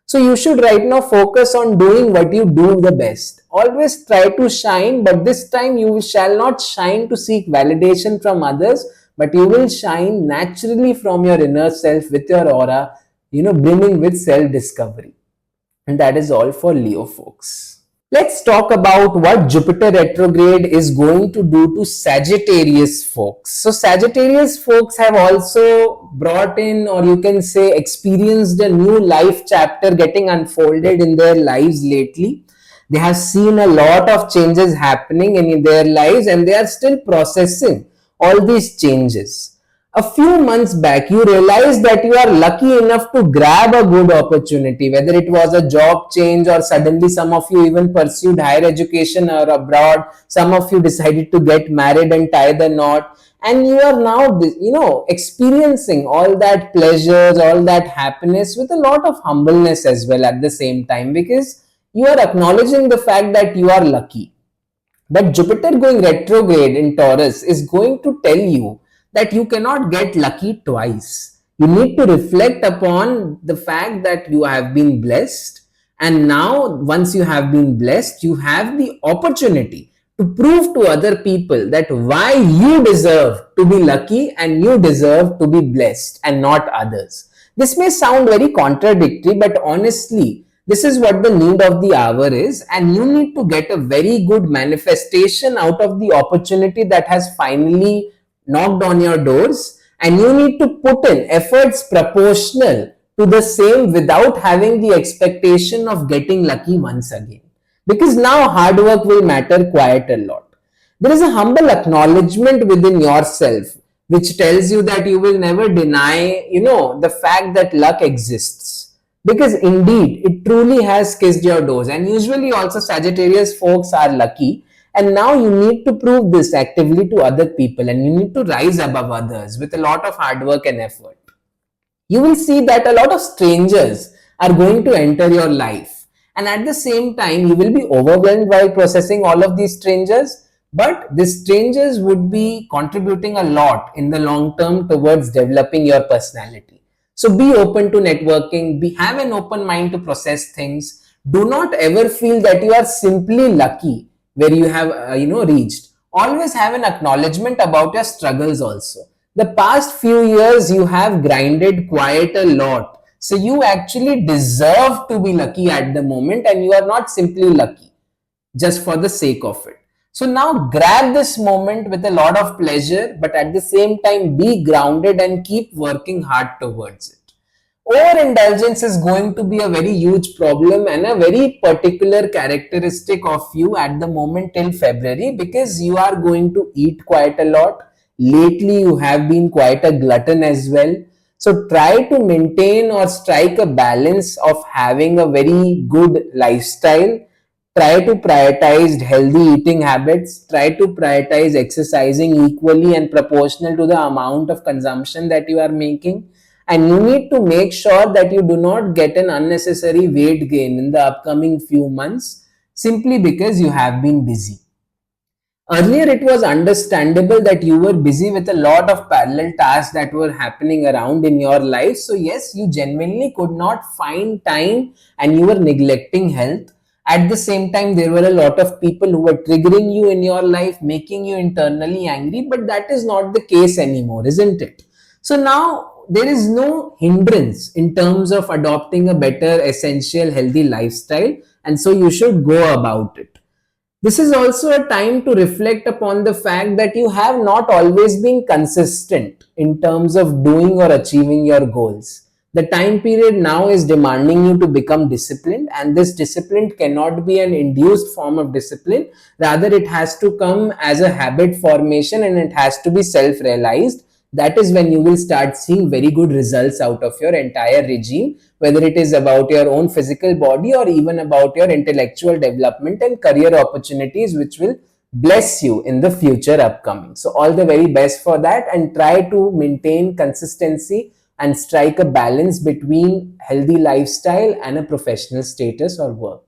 S1: So you should right now focus on doing what you do the best. Always try to shine, but this time you shall not shine to seek validation from others, but you will shine naturally from your inner self with your aura, brimming with self-discovery. And that is all for Leo folks. Let's talk about what Jupiter retrograde is going to do to Sagittarius folks. So Sagittarius folks have also brought in, or you can say experienced, a new life chapter getting unfolded in their lives lately. They have seen a lot of changes happening in their lives and they are still processing all these changes. A few months back, you realized that you are lucky enough to grab a good opportunity, whether it was a job change or suddenly some of you even pursued higher education or abroad. Some of you decided to get married and tie the knot. And you are now, experiencing all that pleasures, all that happiness with a lot of humbleness as well at the same time, because you are acknowledging the fact that you are lucky. But Jupiter going retrograde in Taurus is going to tell you that you cannot get lucky twice. You need to reflect upon the fact that you have been blessed, and now once you have been blessed, you have the opportunity to prove to other people that why you deserve to be lucky and you deserve to be blessed and not others. This may sound very contradictory, but honestly, This is what the need of the hour is, and you need to get a very good manifestation out of the opportunity that has finally knocked on your doors, and you need to put in efforts proportional to the same without having the expectation of getting lucky once again. Because now hard work will matter quite a lot. There is a humble acknowledgement within yourself which tells you that you will never deny, the fact that luck exists. Because indeed, it truly has kissed your doors. And usually also Sagittarius folks are lucky. And now you need to prove this actively to other people, and you need to rise above others with a lot of hard work and effort. You will see that a lot of strangers are going to enter your life, and at the same time you will be overwhelmed while processing all of these strangers, but these strangers would be contributing a lot in the long term towards developing your personality. So be open to networking, have an open mind to process things. Do not ever feel that you are simply lucky where you have reached. Always have an acknowledgement about your struggles also. The past few years you have grinded quite a lot, so you actually deserve to be lucky at the moment, and you are not simply lucky just for the sake of it. So now grab this moment with a lot of pleasure, but at the same time be grounded and keep working hard towards it. Overindulgence is going to be a very huge problem and a very particular characteristic of you at the moment till February, because you are going to eat quite a lot. Lately you have been quite a glutton as well. So try to maintain or strike a balance of having a very good lifestyle. Try to prioritize healthy eating habits. Try to prioritize exercising equally and proportional to the amount of consumption that you are making. And you need to make sure that you do not get an unnecessary weight gain in the upcoming few months simply because you have been busy. Earlier, it was understandable that you were busy with a lot of parallel tasks that were happening around in your life. So yes, you genuinely could not find time and you were neglecting health. At the same time, there were a lot of people who were triggering you in your life, making you internally angry, but that is not the case anymore, isn't it? So now there is no hindrance in terms of adopting a better, essential, healthy lifestyle, and so you should go about it. This is also a time to reflect upon the fact that you have not always been consistent in terms of doing or achieving your goals. The time period now is demanding you to become disciplined, and this discipline cannot be an induced form of discipline. Rather, it has to come as a habit formation and it has to be self-realized. That is when you will start seeing very good results out of your entire regime, whether it is about your own physical body or even about your intellectual development and career opportunities, which will bless you in the future upcoming. So all the very best for that, and try to maintain consistency and strike a balance between healthy lifestyle and a professional status or work.